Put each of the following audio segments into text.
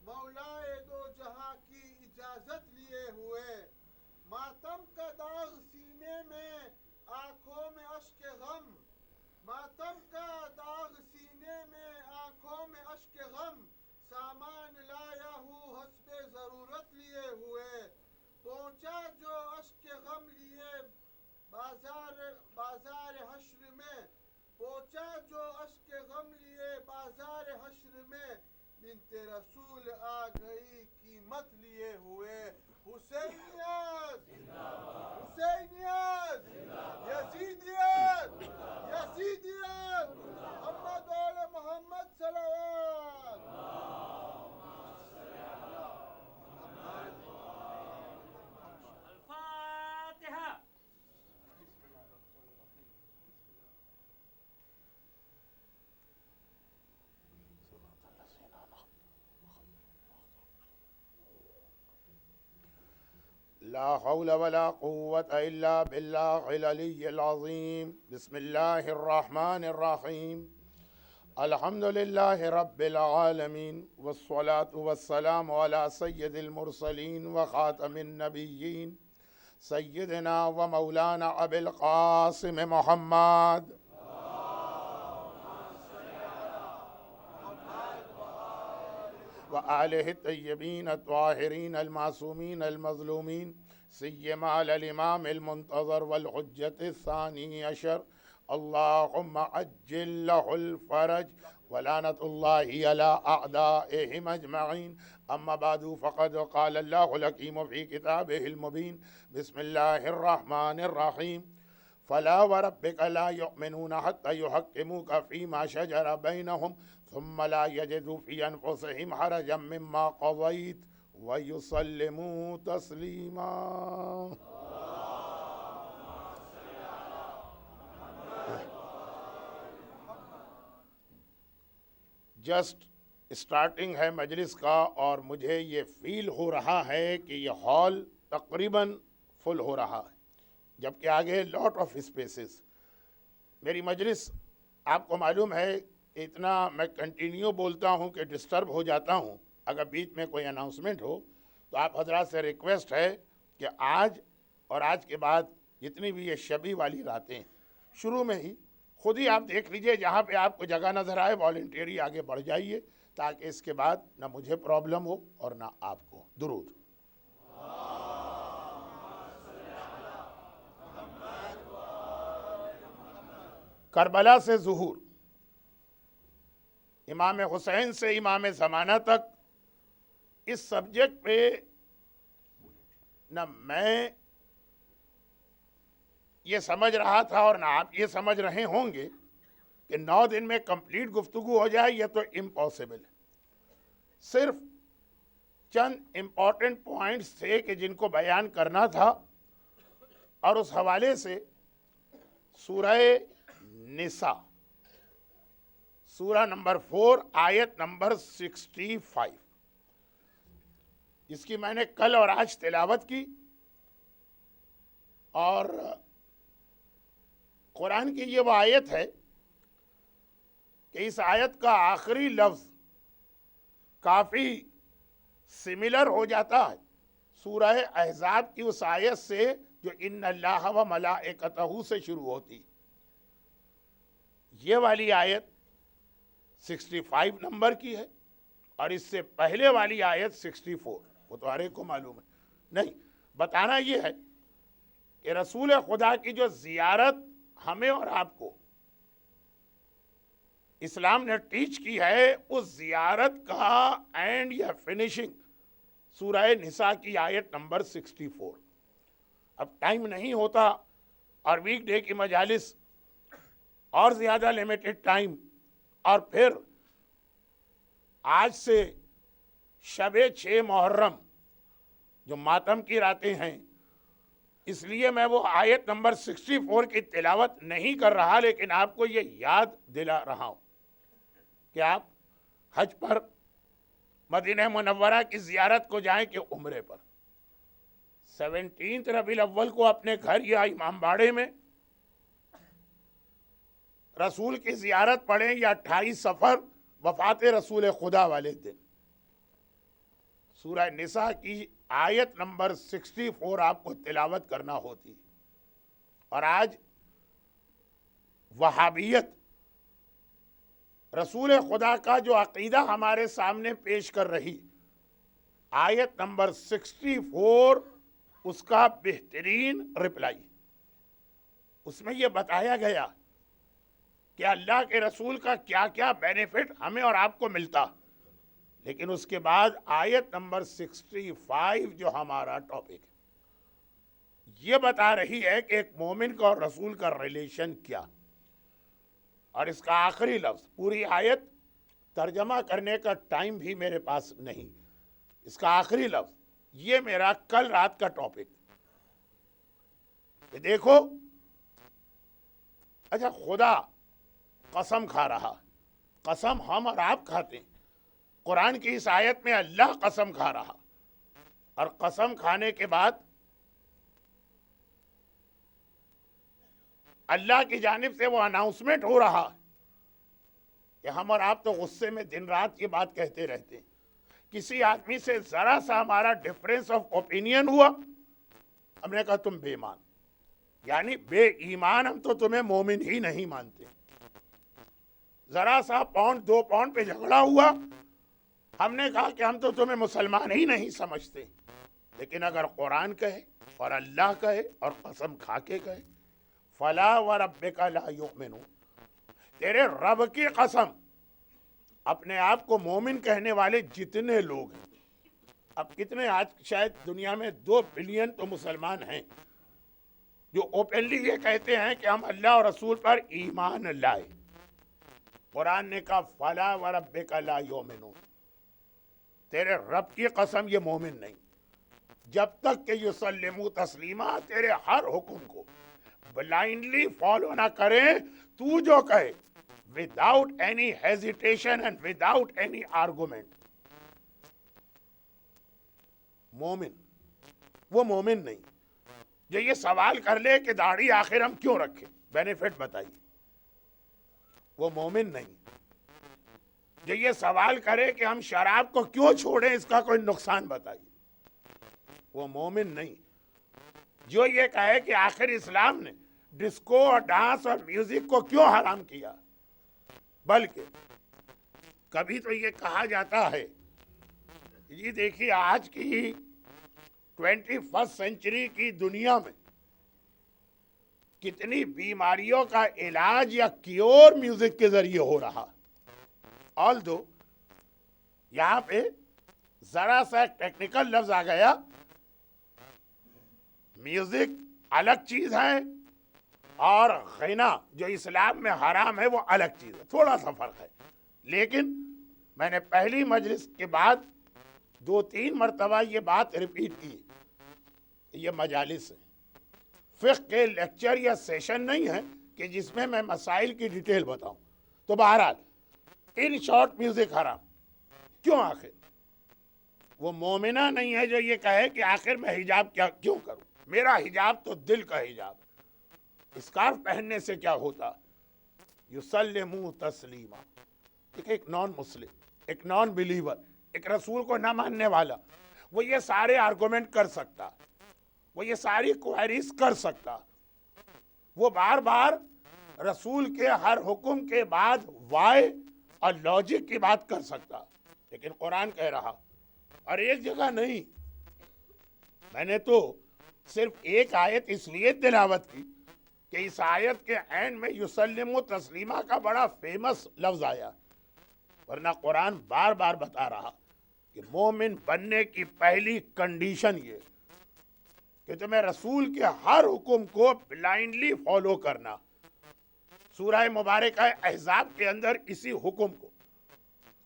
مولائے دو جہاں کی اجازت لیے ہوئے، ماتم کا داغ سینے میں، آنکھوں میں اشک غم، ماتم کا داغ سینے میں، آنکھوں میں اشک غم، سامان لایا ہوں حسب ضرورت لیے ہوئے، پہنچا جو اشک غم لیے بازار حشر میں، پہنچا جو اشک غم لیے بازار حشر میں، بنت رسول آ گئی قیمت لیے ہوئے، حسینیت حسینیت یزیدیت یزیدیت، محمد آل محمد صلوات. الفاتحة. لا حول ولا قوة إلا بالله العلي العظيم. بسم الله الرحمن الرحيم. الحمد لله رب العالمين، والصلاة والسلام على سيد المرسلين وخاتم النبيين سيدنا ومولانا أبي القاسم محمد وآله الطيبين الطاهرين المعصومين المظلومين، سيما على الإمام المنتظر والحجة الثاني عشر، اللهم عجل له الفرج ولعنة الله على أعدائهم أجمعين. أما بعد، فقد قال الله الحكيم في كتابه المبين. بسم الله الرحمن الرحيم. فلا وربك لا يؤمنون حتى يحكموك فيما شجر بينهم ثم لا يجدوا في أنفسهم حرجا مما قضيت ويسلموا تسليما. جسٹ اسٹارٹنگ ہے مجلس کا، اور مجھے یہ فیل ہو رہا ہے کہ یہ ہال تقریباً فل ہو رہا ہے، جبکہ آگے لاٹ آف اسپیسز. میری مجلس آپ کو معلوم ہے اتنا میں کنٹینیو بولتا ہوں کہ ڈسٹرب ہو جاتا ہوں. اگر بیچ میں کوئی اناؤنسمنٹ ہو تو آپ حضرات سے ریکویسٹ ہے کہ آج اور آج کے بعد جتنی بھی یہ شبی والی راتیں شروع میں ہی خود ہی آپ دیکھ لیجئے، جہاں پہ آپ کو جگہ نظر آئے والنٹیری آگے بڑھ جائیے، تاکہ اس کے بعد نہ مجھے پرابلم ہو اور نہ آپ کو. درود. کربلا سے ظہور، امام حسین سے امام زمانہ تک، اس سبجیکٹ پہ نہ میں یہ سمجھ رہا تھا اور نہ آپ یہ سمجھ رہے ہوں گے کہ 9 دن میں کمپلیٹ گفتگو ہو جائے، یہ تو امپاسبل ہے. صرف چند امپورٹنٹ پوائنٹس تھے کہ جن کو بیان کرنا تھا، اور اس حوالے سے سورہ نساء سورہ نمبر 4 آیت نمبر 65، جس کی میں نے کل اور آج تلاوت کی. اور قرآن کی یہ وہ آیت ہے کہ اس آیت کا آخری لفظ کافی سملر ہو جاتا ہے سورہ احزاب کی اس آیت سے جو ان اللہ و ملائکتہ سے شروع ہوتی. یہ والی آیت 65 نمبر کی ہے، اور اس سے پہلے والی آیت 64. وہ تو ہر ایک کو معلوم ہے. نہیں، بتانا یہ ہے کہ رسول خدا کی جو زیارت ہمیں اور آپ کو اسلام نے ٹیچ کی ہے، اس زیارت کا اینڈ یا فنیشنگ سورہ نساء کی آیت نمبر 64. اب ٹائم نہیں ہوتا، اور ویک ڈے کی مجالس اور زیادہ لیمیٹڈ ٹائم، اور پھر آج سے شب 6 محرم جو ماتم کی راتیں ہیں، اس لیے میں وہ آیت نمبر 64 کی تلاوت نہیں کر رہا، لیکن آپ کو یہ یاد دلا رہا ہوں کہ آپ حج پر مدینہ منورہ کی زیارت کو جائیں کہ عمرے پر. 17 ربیع الاول کو اپنے گھر یا امام باڑے میں رسول کی زیارت پڑھیں، یا 28 صفر وفات رسول خدا والے دن. سورہ نساء کی آیت نمبر 64 آپ کو تلاوت کرنا ہوتی. اور آج وہابیت رسول خدا کا جو عقیدہ ہمارے سامنے پیش کر رہی، آیت نمبر 64 اس کا بہترین رپلائی. اس میں یہ بتایا گیا کہ اللہ کے رسول کا کیا کیا بینیفٹ ہمیں اور آپ کو ملتا. لیکن اس کے بعد آیت نمبر 65 جو ہمارا ٹاپک ہے، یہ بتا رہی ہے کہ ایک مومن کا اور رسول کا ریلیشن کیا. اور اس کا آخری لفظ، پوری آیت ترجمہ کرنے کا ٹائم بھی میرے پاس نہیں، اس کا آخری لفظ یہ میرا کل رات کا ٹاپک کہ دیکھو، اچھا خدا قسم کھا رہا، قسم ہم اور آپ کھاتے ہیں، قرآن کی اس آیت میں اللہ قسم کھا رہا، اور قسم کھانے کے بعد اللہ کی جانب سے وہ اناؤنسمنٹ ہو رہا کہ ہم اور آپ تو غصے میں دن رات یہ بات کہتے رہتے ہیں. کسی آدمی سے ذرا سا ہمارا ڈفرینس آف اوپینین ہوا، ہم نے کہا تم بے ایمان، یعنی بے ایمان، ہم تو تمہیں مومن ہی نہیں مانتے. ذرا سا پاؤنڈ 2 پاؤنڈ پہ جھگڑا ہوا، ہم نے کہا کہ ہم تو تمہیں مسلمان ہی نہیں سمجھتے. لیکن اگر قرآن کہے اور اللہ کہے اور قسم کھا کے کہے، فلا وربک لا یؤمنون، تیرے رب کی قسم، اپنے آپ کو مومن کہنے والے جتنے لوگ ہیں، اب کتنے، آج شاید دنیا میں 2 بلین تو مسلمان ہیں جو اوپنلی یہ کہتے ہیں کہ ہم اللہ اور رسول پر ایمان لائے. قرآن نے کہا فلا وربک لا یؤمنون، تیرے رب کی قسم یہ مومن نہیں جب تک کہ یسلموا تسلیما، تیرے ہر حکم کو بلائنڈلی فالو نہ کریں، تو جو کہے without any hesitation and without any argument. مومن، وہ مومن نہیں جو یہ سوال کر لے کہ داڑھی آخر ہم کیوں رکھیں، بینیفٹ بتائیے. وہ مومن نہیں جو یہ سوال کرے کہ ہم شراب کو کیوں چھوڑیں، اس کا کوئی نقصان بتائیے. وہ مومن نہیں جو یہ کہے کہ آخر اسلام نے ڈسکو اور ڈانس اور میوزک کو کیوں حرام کیا. بلکہ کبھی تو یہ کہا جاتا ہے، یہ دیکھیے آج کی 21 سینچری کی دنیا میں کتنی بیماریوں کا علاج یا کیور میوزک کے ذریعے ہو رہا. آلدو یہاں پہ ذرا سا ٹیکنیکل لفظ آ گیا، میوزک الگ چیز ہے اور غنا جو اسلام میں حرام ہے وہ الگ چیز ہے، تھوڑا سا فرق ہے. لیکن میں نے پہلی مجلس کے بعد 2-3 مرتبہ یہ بات ریپیٹ کی، یہ مجالس ہے، فقہ کے لیکچر یا سیشن نہیں ہے کہ جس میں میں مسائل کی ڈیٹیل بتاؤں. تو بہرحال ان شارٹ میوزک حرام کیوں؟ آخر وہ مومنہ نہیں ہے جو یہ کہے کہ آخر میں حجاب کیوں کروں، میرا حجاب تو دل کا حجاب، اسکارف پہننے سے کیا ہوتا. یسلموا تسلیما، ایک نان مسلم، ایک نان بلیور، ایک رسول کو نہ ماننے والا، وہ یہ سارے آرگومنٹ کر سکتا، وہ یہ ساری کوائریز کر سکتا، وہ بار بار رسول کے ہر حکم کے بعد وائے اور لاجک کی بات کر سکتا. لیکن قرآن کہہ رہا، اور ایک جگہ نہیں، میں نے تو صرف ایک آیت اس لیے تلاوت کی کہ اس آیت کے اینڈ میں یسلموا تسلیما کا بڑا فیمس لفظ آیا، ورنہ قرآن بار بار بتا رہا کہ مومن بننے کی پہلی کنڈیشن یہ کہ تمہیں رسول کے ہر حکم کو بلائنڈلی فالو کرنا. سورہ مبارکہ احزاب کے اندر اسی حکم کو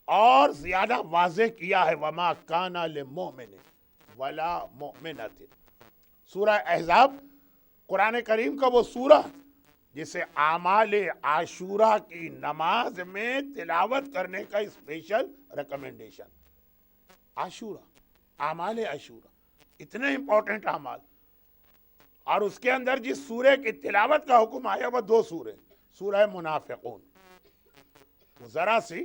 اور زیادہ واضح کیا ہے، وما کان لمؤمن ولا مؤمنۃ. سورہ احزاب قرآن کریم کا وہ سورہ جسے اعمال عاشورہ کی نماز میں تلاوت کرنے کا اسپیشل ریکمنڈیشن. عاشورہ، اعمال عاشورہ اتنے امپورٹنٹ اعمال، اور اس کے اندر جس سورہ کی تلاوت کا حکم آیا وہ 2 سورے، سورہ منافقون، وہ ذرا سی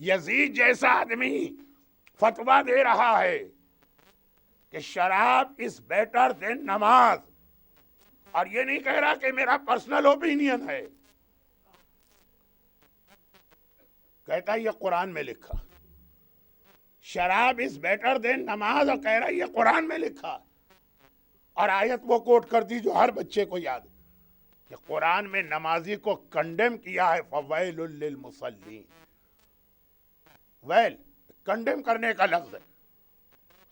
یزید جیسا آدمی فتویٰ دے رہا ہے کہ شراب از بیٹر دین نماز، اور یہ نہیں کہہ رہا کہ میرا پرسنل اوپینین ہے، کہتا ہے یہ قرآن میں لکھا شراب از بیٹر دین نماز، اور کہہ رہا ہے یہ قرآن میں لکھا، اور آیت وہ کوٹ کر دی جو ہر بچے کو یاد ہے کہ قرآن میں نمازی کو کنڈیم کیا ہے، فویل للمصلین، ویل کنڈیم کرنے کا لفظ ہے،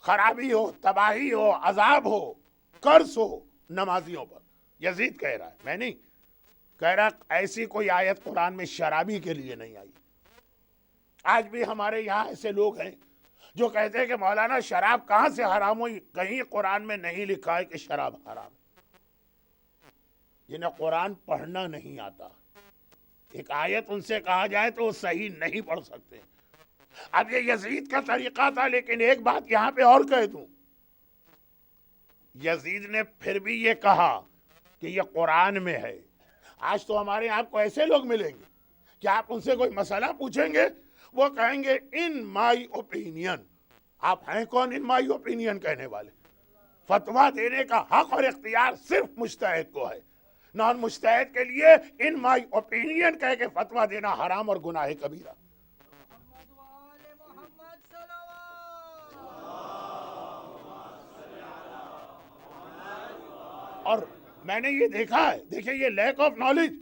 خرابی ہو، تباہی ہو، عذاب ہو، قرض ہو نمازیوں پر، یزید کہہ رہا ہے، میں نہیں کہہ رہا ایسی کوئی آیت قرآن میں شرابی کے لیے نہیں آئی۔ آج بھی ہمارے یہاں ایسے لوگ ہیں جو کہتے ہیں کہ مولانا شراب کہاں سے حرام ہوئی، کہیں قرآن میں نہیں لکھا ہے کہ شراب حرام ہے۔ جنہیں قرآن پڑھنا نہیں آتا، ایک آیت ان سے کہا جائے تو وہ صحیح نہیں پڑھ سکتے۔ اب یہ یزید کا طریقہ تھا، لیکن ایک بات یہاں پہ اور کہہ دوں، یزید نے پھر بھی یہ کہا کہ یہ قرآن میں ہے۔ آج تو ہمارے آپ کو ایسے لوگ ملیں گے کہ آپ ان سے کوئی مسئلہ پوچھیں گے، وہ کہیں گے ان مائی اوپینین۔ آپ ہیں کون ان مائی اوپینین کہنے والے؟ فتویٰ دینے کا حق اور اختیار صرف مجتہد کو ہے، نان مجتہد کے لیے ان مائی اوپینین کہہ کے فتویٰ دینا حرام اور گناہ کبیرہ۔ اور میں نے یہ دیکھا ہے، دیکھیں یہ لیک آف نالج،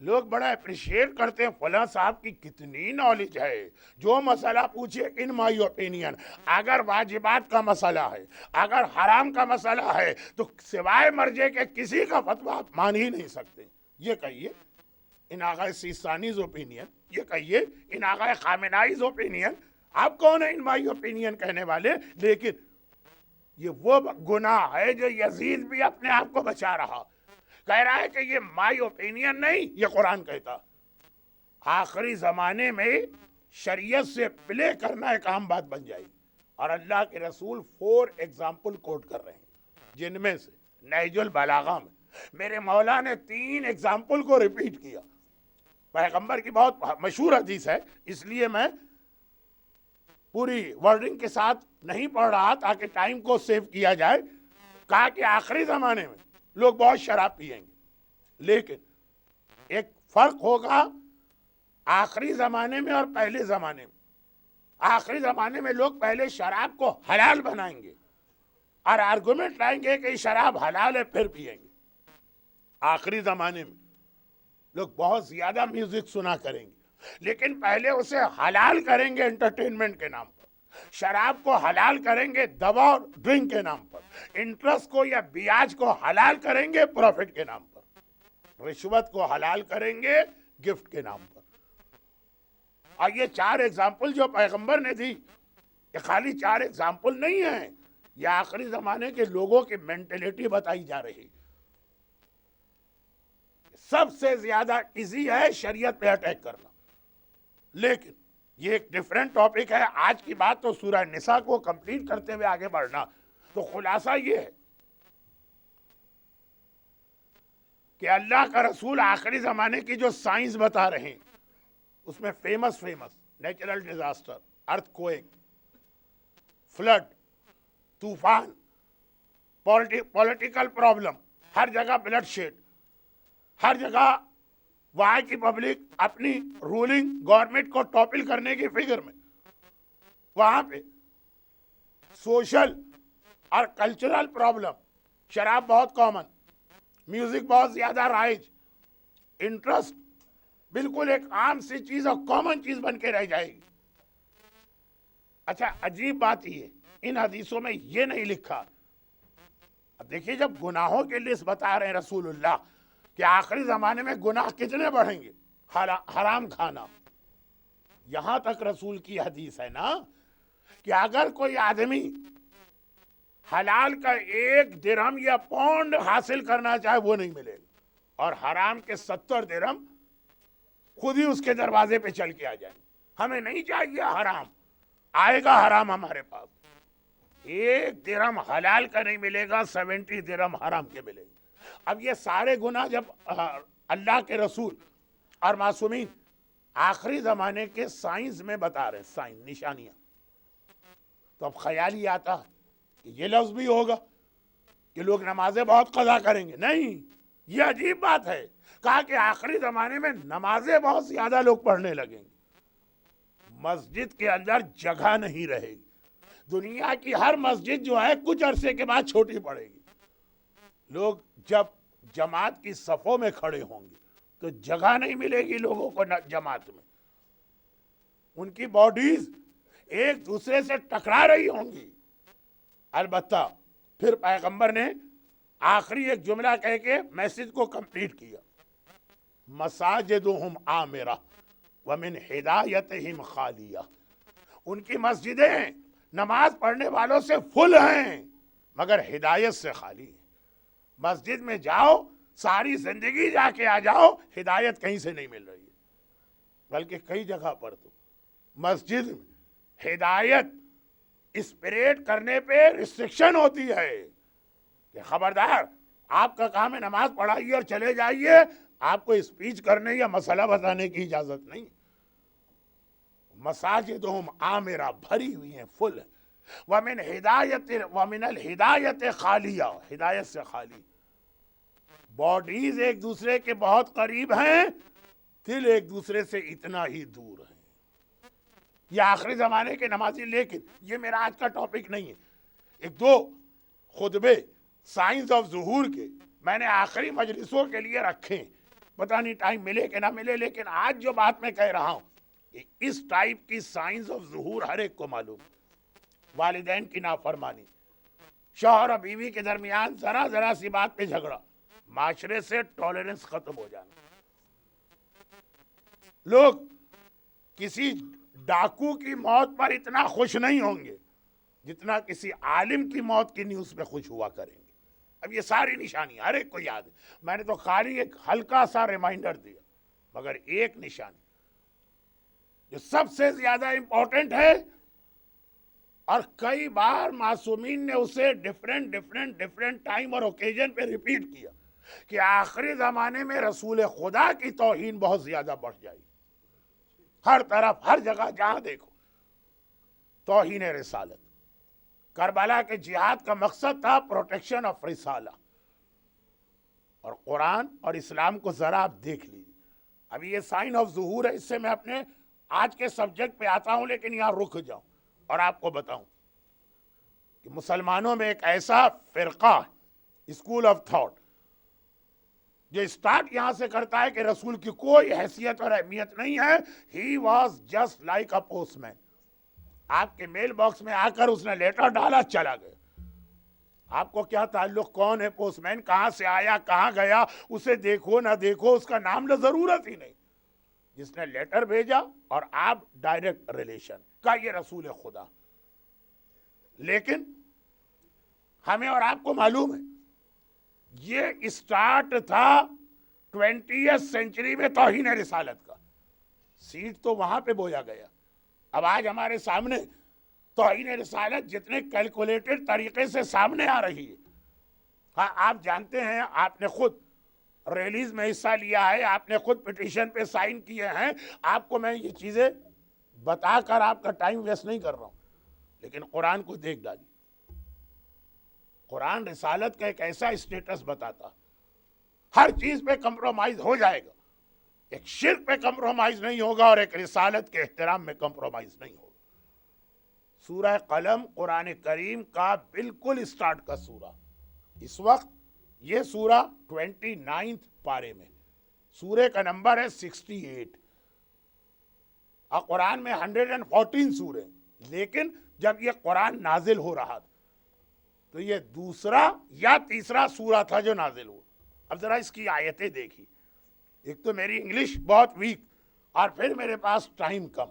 لوگ بڑا اپریشیٹ کرتے ہیں فلاں صاحب کی کتنی نالج ہے، جو مسئلہ پوچھے ان مائی اوپینین۔ اگر واجبات کا مسئلہ ہے، اگر حرام کا مسئلہ ہے، تو سوائے مرجے کے کسی کا فتویٰ آپ مان ہی نہیں سکتے۔ یہ کہیے ان آغا سیستانیز اوپینین، یہ کہیے ان آغا خامنائیز اوپینین، آپ کون ہیں ان مائی اوپینین کہنے والے؟ لیکن یہ وہ گناہ ہے جو یزید بھی اپنے آپ کو بچا رہا، کہہ رہا ہے کہ یہ مائی اوپینین نہیں، یہ قرآن کہتا۔ آخری زمانے میں شریعت سے پلے کرنا ایک عام بات بن جائے گی، اور اللہ کے رسول 4 ایگزامپل کوٹ کر رہے ہیں، جن میں سے نہج البلاغہ میں میرے مولا نے 3 ایگزامپل کو ریپیٹ کیا۔ پیغمبر کی بہت مشہور حدیث ہے، اس لیے میں پوری ورڈنگ کے ساتھ نہیں پڑھ رہا تاکہ ٹائم کو سیو کیا جائے۔ کہا کہ آخری زمانے میں لوگ بہت شراب پیئیں گے، لیکن ایک فرق ہوگا آخری زمانے میں اور پہلے زمانے میں۔ آخری زمانے میں لوگ پہلے شراب کو حلال بنائیں گے اور آرگومنٹ لائیں گے کہ یہ شراب حلال ہے، پھر پیئیں گے۔ آخری زمانے میں لوگ بہت زیادہ میوزک سنا کریں گے، لیکن پہلے اسے حلال کریں گے انٹرٹینمنٹ کے نام پر، شراب کو حلال کریں گے دوا اور ڈرنک کے نام پر، انٹرسٹ کو یا بیاج کو حلال کریں گے پروفٹ کے نام پر، رشوت کو حلال کریں گے گفٹ کے نام پر۔ اور یہ 4 ایگزامپل جو پیغمبر نے دی، یہ خالی 4 ایگزامپل نہیں ہیں، یہ آخری زمانے کے لوگوں کی مینٹلٹی بتائی جا رہی۔ سب سے زیادہ ایزی ہے شریعت پہ اٹیک کرنا، لیکن یہ ایک ڈیفرنٹ ٹاپک ہے۔ آج کی بات تو سورہ نساء کو کمپلیٹ کرتے ہوئے آگے بڑھنا، تو خلاصہ یہ ہے کہ اللہ کا رسول آخری زمانے کی جو سائنس بتا رہے ہیں، اس میں فیمس نیچرل ڈیزاسٹر، ارتھ کویک، فلڈ، طوفان، پولیٹیکل پرابلم، ہر جگہ بلڈ شیڈ، ہر جگہ وہاں کی پبلک اپنی رولنگ گورنمنٹ کو ٹاپل کرنے کی فکر میں، وہاں پہ سوشل اور کلچرل پرابلم، شراب بہت کامن، میوزک بہت زیادہ رائج، انٹرسٹ بالکل ایک عام سی چیز اور کامن چیز بن کے رہ جائے گی۔ اچھا عجیب بات یہ، ان حدیثوں میں یہ نہیں لکھا۔ اب دیکھیے جب گناہوں کی لسٹ بتا رہے ہیں رسول اللہ کہ آخری زمانے میں گناہ کتنے بڑھیں گے، حرام کھانا، یہاں تک رسول کی حدیث ہے نا کہ اگر کوئی آدمی حلال کا 1 درہم یا پاؤنڈ حاصل کرنا چاہے وہ نہیں ملے گا، اور حرام کے 70 درہم خود ہی اس کے دروازے پہ چل کے آ جائیں۔ ہمیں نہیں چاہیے حرام، آئے گا حرام ہمارے پاس۔ 1 درہم حلال کا نہیں ملے گا، 70 درہم حرام کے ملے گا۔ اب یہ سارے گناہ جب اللہ کے رسول اور معصومین آخری زمانے کے سائنس میں بتا رہے ہیں، سائنس نشانیاں. تو اب خیال ہی آتا کہ یہ لفظ بھی ہوگا کہ لوگ نمازیں بہت قضا کریں گے. نہیں، یہ عجیب بات ہے. کہا کہ آخری زمانے میں نمازیں بہت زیادہ لوگ پڑھنے لگیں گے، مسجد کے اندر جگہ نہیں رہے گی. دنیا کی ہر مسجد جو ہے کچھ عرصے کے بعد چھوٹی پڑے گی. لوگ جب جماعت کی صفوں میں کھڑے ہوں گے تو جگہ نہیں ملے گی لوگوں کو جماعت میں. ان کی باڈیز ایک دوسرے سے ٹکرا رہی ہوں گی. البتہ پھر پیغمبر نے آخری ایک جملہ کہہ کے میسج کو کمپلیٹ کیا، مساجدہم عامرہ ومن ہدایتہم خالیہ. ان کی مسجدیں نماز پڑھنے والوں سے فل ہیں مگر ہدایت سے خالی ہیں. مسجد میں جاؤ، ساری زندگی جا کے آ جاؤ، ہدایت کہیں سے نہیں مل رہی ہے. بلکہ کئی جگہ پر تو مسجد میں ہدایت اسپریٹ کرنے پہ ریسٹرکشن ہوتی ہے کہ خبردار، آپ کا کام ہے نماز پڑھائیے اور چلے جائیے، آپ کو اسپیچ کرنے یا مسئلہ بتانے کی اجازت نہیں. مساجدہم عامرہ، بھری ہوئی ہیں، فل ہیں. ومن الہدایت خالیہ، ہدایت سے خالی. باڈیز ایک دوسرے کے بہت قریب ہیں، دل ایک دوسرے سے اتنا ہی دور ہیں. یہ آخری زمانے کے نمازی. لیکن یہ میرا آج کا ٹاپک نہیں ہے. ایک دو خطبے سائنس آف ظہور کے میں نے آخری مجلسوں کے لیے رکھے. پتہ نہیں ٹائم ملے کہ نہ ملے، لیکن آج جو بات میں کہہ رہا ہوں اس ٹائپ کی سائنس آف ظہور ہر ایک کو معلوم. والدین کی نافرمانی، شوہر اور بیوی کے درمیان ذرا سی بات پہ جھگڑا، معاشرے سے ٹالرنس ختم ہو جانا. لوگ کسی ڈاکو کی موت پر اتنا خوش نہیں ہوں گے جتنا کسی عالم کی موت کی نیوز پہ خوش ہوا کریں گے. اب یہ ساری نشانی ہر ایک کو یاد ہے. میں نے تو خالی ایک ہلکا سا ریمائنڈر دیا، مگر ایک نشانی جو سب سے زیادہ امپورٹنٹ ہے اور کئی بار معصومین نے اسے ڈیفرنٹ ٹائم اور اوکیجن پہ ریپیٹ کیا کہ آخری زمانے میں رسول خدا کی توہین بہت زیادہ بڑھ جائے گی. ہر طرف، ہر جگہ جہاں دیکھو توہین رسالت. کربلا کے جہاد کا مقصد تھا پروٹیکشن آف رسالہ. اور قرآن اور اسلام کو ذرا آپ دیکھ لیجیے. ابھی یہ سائن آف ظہور ہے، اس سے میں اپنے آج کے سبجیکٹ پہ آتا ہوں، لیکن یہاں رک جاؤں اور آپ کو بتاؤں کہ مسلمانوں میں ایک ایسا فرقہ، اسکول آف تھاٹ، جو اسٹارٹ یہاں سے کرتا ہے کہ رسول کی کوئی حیثیت اور اہمیت نہیں ہے. He was just like a postman. آپ کے میل باکس میں آ کر اس نے لیٹر ڈالا، چلا گیا. آپ کو کیا تعلق، کون ہے پوسٹ مین، کہاں سے آیا، کہاں گیا، اسے دیکھو نہ دیکھو، اس کا نام نہ ضرورت ہی نہیں. جس نے لیٹر بھیجا اور آپ ڈائریکٹ ریلیشن کا، یہ رسول خدا. لیکن ہمیں اور آپ کو معلوم ہے یہ اسٹارٹ تھا 20th سینچری میں توہین رسالت کا. سیڈ تو وہاں پہ بویا گیا. اب آج ہمارے سامنے توہین رسالت جتنے کیلکولیٹڈ طریقے سے سامنے آ رہی ہے. ہاں، آپ جانتے ہیں، آپ نے خود ریلیز میں حصہ لیا ہے، آپ نے خود پٹیشن پہ سائن کیے ہیں. آپ کو میں یہ چیزیں بتا کر آپ کا ٹائم ویسٹ نہیں کر رہا ہوں، لیکن قرآن کو دیکھ ڈالی. قرآن رسالت کا ایک ایسا اسٹیٹس بتاتا، ہر چیز پہ کمپرومائز ہو جائے گا، ایک شرک پہ کمپرومائز نہیں ہوگا اور ایک رسالت کے احترام میں کمپرومائز نہیں ہوگا. سورہ قلم قرآن کریم کا بالکل اسٹارٹ کا سورہ. اس وقت یہ سورہ 29 پارے میں، سورہ کا نمبر ہے 68. اور قرآن میں 114 سورے. لیکن جب یہ قرآن نازل ہو رہا تھا تو یہ دوسرا یا تیسرا سورہ تھا جو نازل ہوا. اب ذرا اس کی آیتیں دیکھی. ایک تو میری انگلش بہت ویک اور پھر میرے پاس ٹائم کم،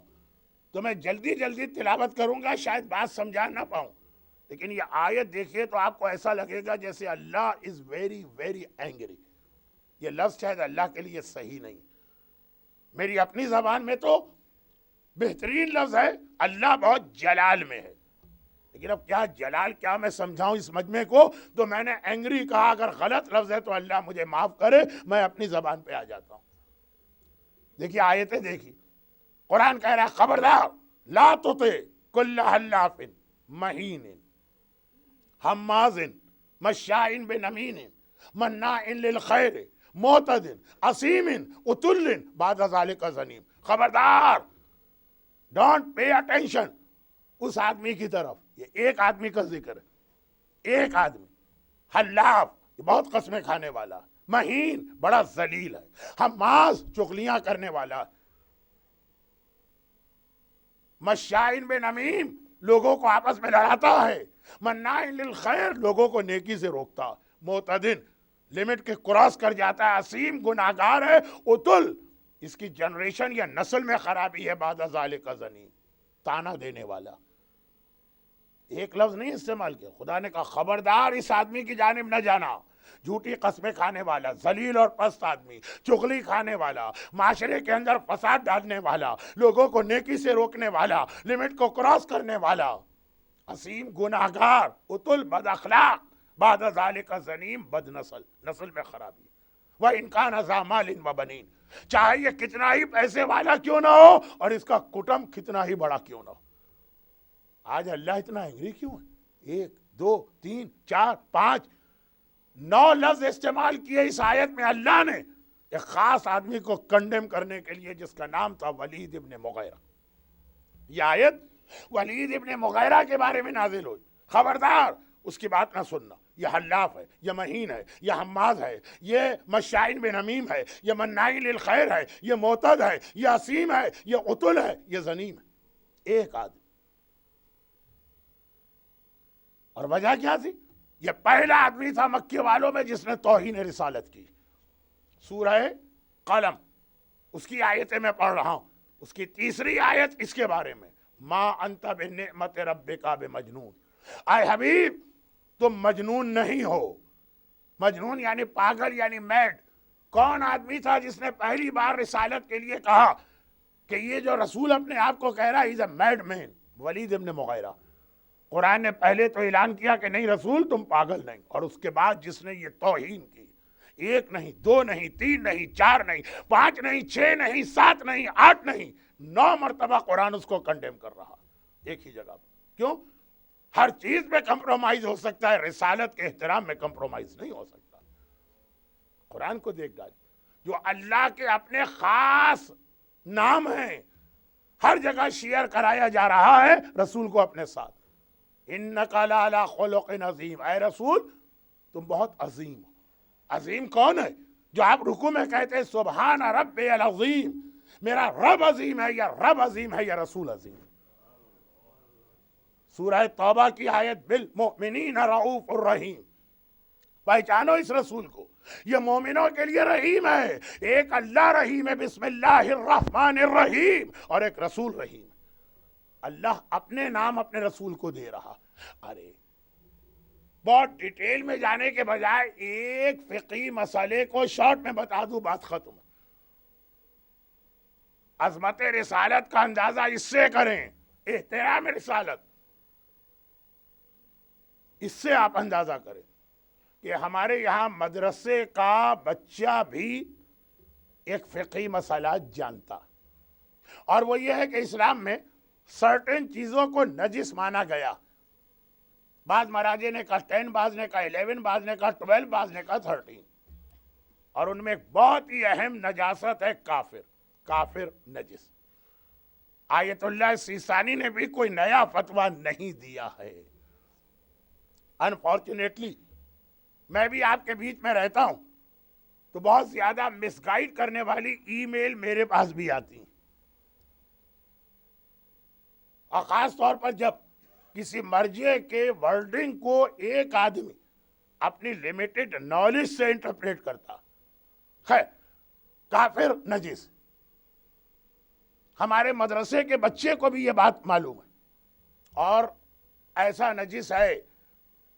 تو میں جلدی تلاوت کروں گا، شاید بات سمجھا نہ پاؤں. لیکن یہ آیت دیکھیے تو آپ کو ایسا لگے گا جیسے اللہ از ویری اینگری. یہ لفظ شاید اللہ کے لیے صحیح نہیں. میری اپنی زبان میں تو بہترین لفظ ہے، اللہ بہت جلال میں ہے. لیکن اب کیا جلال کیا میں سمجھاؤں اس مجمع کو، تو میں نے اینگری کہا. اگر غلط لفظ ہے تو اللہ مجھے معاف کرے، میں اپنی زبان پہ آ جاتا ہوں. دیکھیے آیتیں دیکھیے. قرآن کہہ رہا ہے خبردار لا تطع کل حلاف مہین ہماز مشاء بنمیم مناع للخیر معتد اثیم عتل بعد ذلک زنیم. خبردار ڈونٹ پے اٹینشن اس آدمی کی طرف. یہ ایک آدمی کا ذکر ہے, ایک آدمی حلاف بہت قسمیں کھانے والا, مہین بڑا ذلیل ہے, حماز چغلیاں کرنے والا, مشائن بنمیم لوگوں کو آپس میں لڑاتا ہے, مناع للخیر لوگوں کو نیکی سے روکتا, معتدن لمٹ کے کراس کر جاتا ہے, عصیم گناہگار ہے, عتل اس کی جنریشن یا نسل میں خرابی ہے, بعد ذالک زنیم تانا دینے والا. ایک لفظ نہیں استعمال کیا, خدا نے کہا خبردار اس آدمی کی جانب نہ جانا, جھوٹی قسمیں کھانے والا, ذلیل اور پست آدمی, چغلی کھانے والا, معاشرے کے اندر فساد ڈالنے والا, لوگوں کو نیکی سے روکنے والا, لمٹ کو کراس کرنے والا, عصیم گناہگار, عتل بد اخلاق, بعد ذالک زنیم بد نسل, نسل میں خرابی. وَإِنْ كَانَ ذَا مَالٍ وَبَنِينَ چاہے یہ کتنا ہی پیسے والا کیوں نہ ہو اور اس کا کٹم کتنا ہی بڑا کیوں نہ ہو. آج اللہ اتنا انگری کیوں ہے؟ 1 2 3 4 5 9 لفظ استعمال کیے اس آیت میں اللہ نے ایک خاص آدمی کو کنڈیم کرنے کے لیے جس کا نام تھا ولید ابن مغیرہ. یہ آیت ولید ابن مغیرہ کے بارے میں نازل ہوئی. خبردار اس کی بات نہ سننا, یہ حلاف ہے, یہ مہین ہے, یہ حماز ہے, یہ مشائن بنمیم ہے, یہ مناع للخیر ہے, یہ معتد ہے, یہ عصیم ہے, یہ عتل ہے, یہ زنیم ہے. ایک آدمی. اور وجہ کیا تھی؟ یہ پہلا آدمی تھا مکے والوں میں جس نے توہین رسالت کی. سورہ قلم اس کی آیتیں میں پڑھ رہا ہوں, اس کی تیسری آیت اس کے بارے میں, ما انت بنعمت ربک بمجنون. اے حبیب تم مجنون نہیں ہو. مجنون یعنی پاگل, یعنی میڈ. کون آدمی تھا جس نے پہلی بار رسالت کے لیے کہا کہ یہ جو رسول اپنے آپ کو کہہ رہا ہے, he's a mad man, ولید ابن مغیرہ. قرآن نے پہلے تو اعلان کیا کہ نہیں رسول تم پاگل نہیں, اور اس کے بعد جس نے یہ توہین کی, 1 نہیں 2 نہیں 3 نہیں 4 نہیں 5 نہیں 6 نہیں 7 نہیں 8 نہیں 9 مرتبہ قرآن اس کو کنڈیم کر رہا ایک ہی جگہ. کیوں؟ ہر چیز میں کمپرومائز ہو سکتا ہے, رسالت کے احترام میں کمپرومائز نہیں ہو سکتا. قرآن کو دیکھ ڈال, جو اللہ کے اپنے خاص نام ہیں ہر جگہ شیئر کرایا جا رہا ہے رسول کو اپنے ساتھ. اِنَّكَ لَعَلَىٰ خُلُقٍ عَظِيمٍ, اے رسول تم بہت عظیم ہو. عظیم کون ہے؟ جو آپ رکوع میں کہتے ہیں سبحان ربی العظیم, میرا رب عظیم ہے, یا رب عظیم ہے, یا رسول عظیم. سورہ توبہ کی آیت بالمؤمنین رؤوف الرحیم. پہچانو اس رسول کو, یہ مومنوں کے لیے رحیم ہے. ایک اللہ رحیم ہے بسم اللہ الرحمن الرحیم, اور ایک رسول رحیم. اللہ اپنے نام اپنے رسول کو دے رہا. ارے بہت ڈیٹیل میں جانے کے بجائے ایک فقہی مسئلے کو شارٹ میں بتا دوں, بات ختم. عظمت رسالت کا اندازہ اس سے کریں, احترام رسالت, اس سے آپ اندازہ کریں کہ ہمارے یہاں مدرسے کا بچہ بھی ایک فقہی مسئلہ جانتا, اور وہ یہ ہے کہ اسلام میں سرٹن چیزوں کو نجس مانا گیا. بعض مراجع نے کہا 10, بعض نے کہا 11, بعض نے کہا 12, بعض نے کہا 13, اور ان میں ایک بہت ہی اہم نجاست ہے کافر. کافر نجس. آیت اللہ سیستانی نے بھی کوئی نیا فتویٰ نہیں دیا ہے. انفارچونیٹلی میں بھی آپ کے بیچ میں رہتا ہوں تو بہت زیادہ مس گائیڈ کرنے والی ای میل میرے پاس بھی آتی ہیں, اور خاص طور پر جب کسی مرجع کے ورڈنگ کو ایک آدمی اپنی لمیٹڈ نالج سے انٹرپریٹ کرتا. خیر, کافر نجس. ہمارے مدرسے کے بچے کو بھی یہ بات معلوم ہے, اور ایسا نجس ہے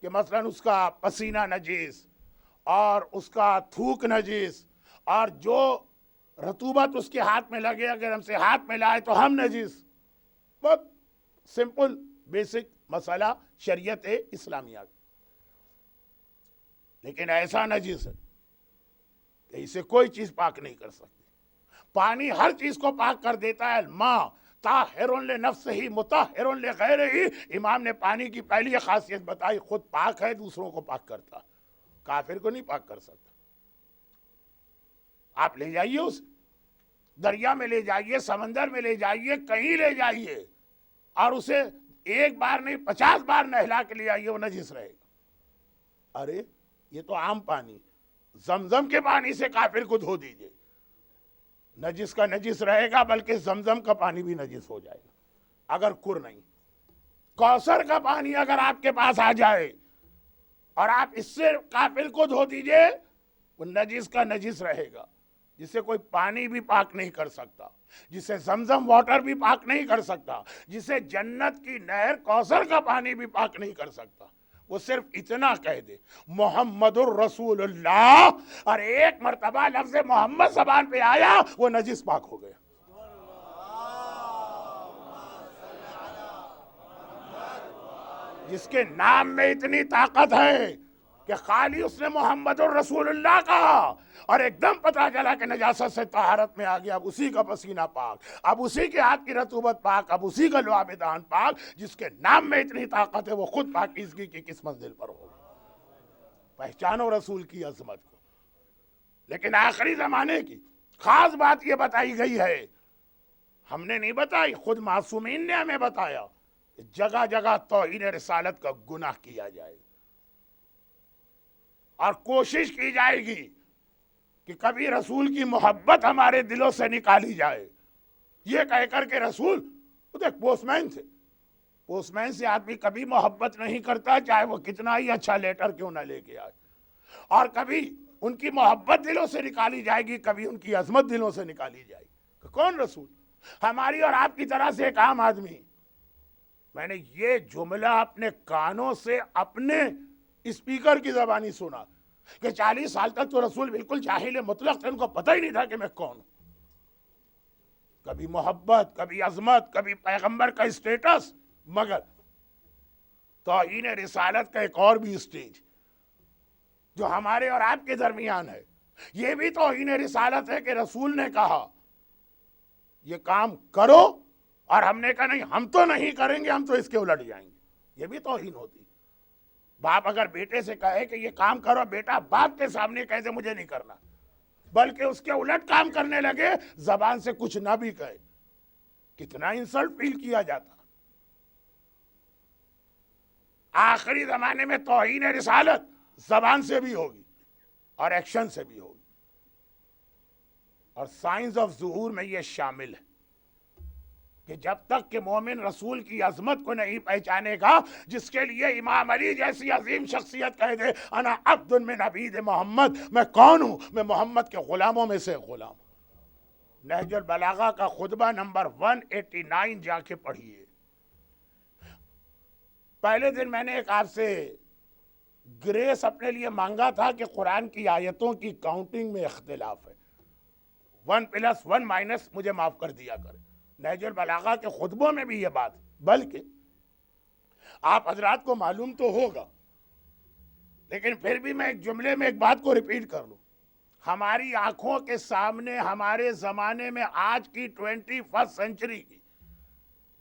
کہ مثلا اس کا پسینہ نجس, اور اس کا تھوک نجس, اور جو رطوبت اس کے ہاتھ میں لگے اگر ہم سے ہاتھ میں لائے تو ہم نجس. بہت سمپل بیسک مسئلہ شریعت اسلامیہ. لیکن ایسا نجس ہے کہ اسے کوئی چیز پاک نہیں کر سکتی. پانی ہر چیز کو پاک کر دیتا ہے. الماء طاہر لنفسہ مطہر لغیرہ. امام نے پانی کی پہلی خاصیت بتائی، خود پاک ہے دوسروں کو پاک کرتا. کافر کو نہیں پاک کر سکتا. آپ لے جائیے اسے، دریا میں لے جائیے، سمندر میں لے جائیے، کہیں لے جائیے، اور اسے ایک بار نہیں 50 بار نہلا کے لے آئیے، وہ نجس رہے گا. ارے یہ تو عام پانی، زمزم کے پانی سے کافر کو دھو دیجئے، نجس کا نجس رہے گا، بلکہ زمزم کا پانی بھی نجس ہو جائے گا اگر کر نہیں. کوثر کا پانی اگر آپ کے پاس آ جائے اور آپ اس سے کافر کو دھو دیجئے، وہ نجس کا نجس رہے گا. جسے کوئی پانی بھی پاک نہیں کر سکتا، جسے زمزم واٹر بھی پاک نہیں کر سکتا، جسے جنت کی نہر کوثر کا پانی بھی پاک نہیں کر سکتا. وہ صرف اتنا کہہ دے محمد الرسول اللہ، اور ایک مرتبہ لفظ محمد زبان پہ آیا، وہ نجس پاک ہو گیا. جس کے نام میں اتنی طاقت ہے کہ خالی اس نے محمد الرسول اللہ کہا اور ایک دم پتہ چلا کہ نجاست سے طہارت میں آ گیا. اب اسی کا پسینہ پاک، اب اسی کے ہاتھ کی رطوبت پاک، اب اسی کا لعاب دہن پاک. جس کے نام میں اتنی طاقت ہے وہ خود پاکیزگی کی کس منزل پر ہو. پہچانو رسول کی عظمت کو. لیکن آخری زمانے کی خاص بات یہ بتائی گئی ہے، ہم نے نہیں بتائی، خود معصومین نے ہمیں بتایا کہ جگہ جگہ توہین رسالت کا گناہ کیا جائے گا، اور کوشش کی جائے گی کہ کبھی رسول کی محبت ہمارے دلوں سے نکالی جائے. یہ کہہ کر کے رسول، دیکھ پوسٹ مین سے آدمی کبھی محبت نہیں کرتا، چاہے وہ کتنا ہی اچھا لیٹر کیوں نہ لے کے آئے. اور کبھی ان کی محبت دلوں سے نکالی جائے گی، کبھی ان کی عظمت دلوں سے نکالی جائے گی. کون رسول؟ ہماری اور آپ کی طرح سے ایک عام آدمی. میں نے یہ جملہ اپنے کانوں سے اپنے اسپیکر کی زبانی سنا کہ 40 سال تک تو رسول بالکل جاہل مطلق تھے، ان کو پتہ ہی نہیں تھا کہ میں کون ہوں. کبھی محبت، کبھی عظمت، کبھی پیغمبر کا اسٹیٹس. مگر توہین رسالت کا ایک اور بھی اسٹیج جو ہمارے اور آپ کے درمیان ہے، یہ بھی توہین رسالت ہے کہ رسول نے کہا یہ کام کرو، اور ہم نے کہا نہیں ہم تو نہیں کریں گے، ہم تو اس کے الٹ جائیں گے. یہ بھی توہین ہوتی. باپ اگر بیٹے سے کہے کہ یہ کام کرو، بیٹا باپ کے سامنے کہے مجھے نہیں کرنا، بلکہ اس کے الٹ کام کرنے لگے، زبان سے کچھ نہ بھی کہے، کتنا انسلٹ فیل کیا جاتا. آخری زمانے میں توہین رسالت زبان سے بھی ہوگی اور ایکشن سے بھی ہوگی. اور سائنس آف ظہور میں یہ شامل ہے کہ جب تک کہ مومن رسول کی عظمت کو نہیں پہچانے گا، جس کے لیے امام علی جیسی عظیم شخصیت کہہ دے انا عبد من عبید محمد، میں کون ہوں؟ میں محمد کے غلاموں میں سے غلام ہوں. نہج البلاغہ کا خطبہ نمبر 189 جا کے پڑھیے. پہلے دن میں نے ایک آپ سے گریس اپنے لیے مانگا تھا کہ قرآن کی آیتوں کی کاؤنٹنگ میں اختلاف ہے، 1 + 1 - مجھے معاف کر دیا کرے. نہج البلاغہ کے خطبوں میں بھی یہ بات، بلکہ آپ حضرات کو معلوم تو ہوگا، لیکن پھر بھی میں ایک جملے میں ایک بات کو ریپیٹ کر لوں. ہماری آنکھوں کے سامنے ہمارے زمانے میں آج کی 21 سینچری کی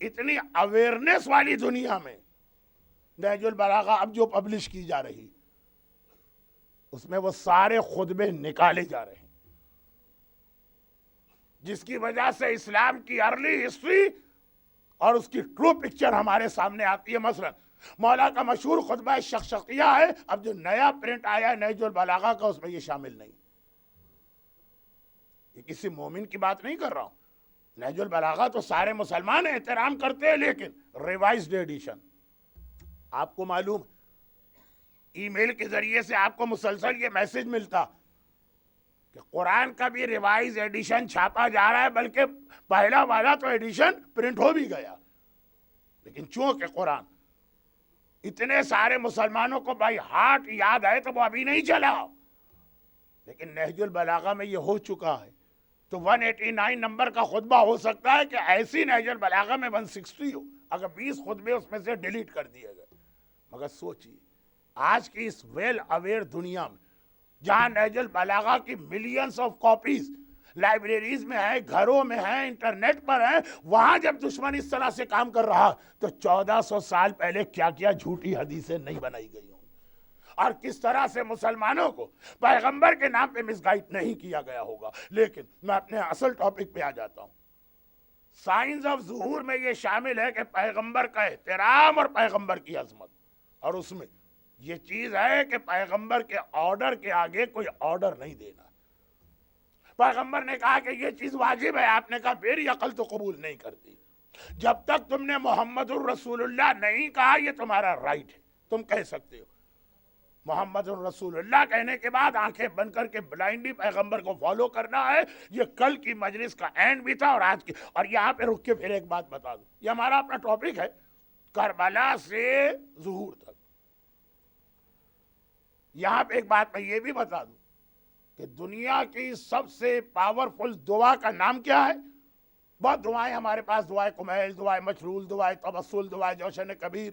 اتنی اویئرنیس والی دنیا میں نہج البلاغہ اب جو پبلش کی جا رہی، اس میں وہ سارے خطبے نکالے جا رہے ہیں، جس کی وجہ سے اسلام کی ارلی ہسٹری اور اس کی ٹرو پکچر ہمارے سامنے آتی ہے. مثلا مولا کا مشہور خطبہ شقشقیہ ہے، اب جو نیا پرنٹ آیا ہے نہج البلاغہ کا، اس میں یہ شامل نہیں. یہ کسی مومن کی بات نہیں کر رہا ہوں. نہج البلاغہ تو سارے مسلمان احترام کرتے ہیں، لیکن ریوائزڈ ایڈیشن آپ کو معلوم، ای میل کے ذریعے سے آپ کو مسلسل یہ میسج ملتا کہ قرآن کا بھی ریوائز ایڈیشن چھاپا جا رہا ہے، بلکہ پہلا والا تو ایڈیشن پرنٹ ہو بھی گیا. لیکن چونکہ قرآن اتنے سارے مسلمانوں کو بائی ہارٹ یاد ہے تو وہ ابھی نہیں چلا، لیکن نہج البلاغہ میں یہ ہو چکا ہے. تو 189 نمبر کا خطبہ ہو سکتا ہے کہ ایسی نہج البلاغہ میں 160 ہو، اگر 20 خطبے اس میں سے ڈیلیٹ کر دیے گئے. مگر سوچیے آج کی اس ویل اویئر دنیا میں، جہاں نہج البلاغہ کی ملینز آف کاپیز لائبریریز میں ہیں, گھروں میں ہیں, انٹرنیٹ پر ہیں. وہاں جب دشمن اس طرح سے کام کر رہا تو 1400 سال پہلے کیا کیا جھوٹی حدیثیں نہیں بنائی گئی ہوں, اور کس طرح سے مسلمانوں کو پیغمبر کے نام پہ مس گائیڈ نہیں کیا گیا ہوگا. لیکن میں اپنے اصل ٹاپک پہ آ جاتا ہوں. سائنس آف ظہور میں یہ شامل ہے کہ پیغمبر کا احترام اور پیغمبر کی عظمت, اور اس میں یہ چیز ہے کہ پیغمبر کے آرڈر کے آگے کوئی آرڈر نہیں دینا. پیغمبر نے کہا کہ یہ چیز واجب ہے, آپ نے کہا میری عقل تو قبول نہیں کرتی. جب تک تم نے محمد الرسول اللہ نہیں کہا یہ تمہارا رائٹ ہے, تم کہہ سکتے ہو. محمد الرسول اللہ کہنے کے بعد آنکھیں بند کر کے بلائنڈلی پیغمبر کو فالو کرنا ہے. یہ کل کی مجلس کا اینڈ بھی تھا اور آج کی. اور یہاں پہ رک کے پھر ایک بات بتا دوں, یہ ہمارا اپنا ٹاپک ہے کربلا سے ظہور تک. یہاں پہ ایک بات میں یہ بھی بتا دوں کہ دنیا کی سب سے پاورفل دعا کا نام کیا ہے؟ بہت دعائیں ہمارے پاس, دعائے کمیل, دعائے مشرول, دعائے توسل, دعائے جوشن کبیر,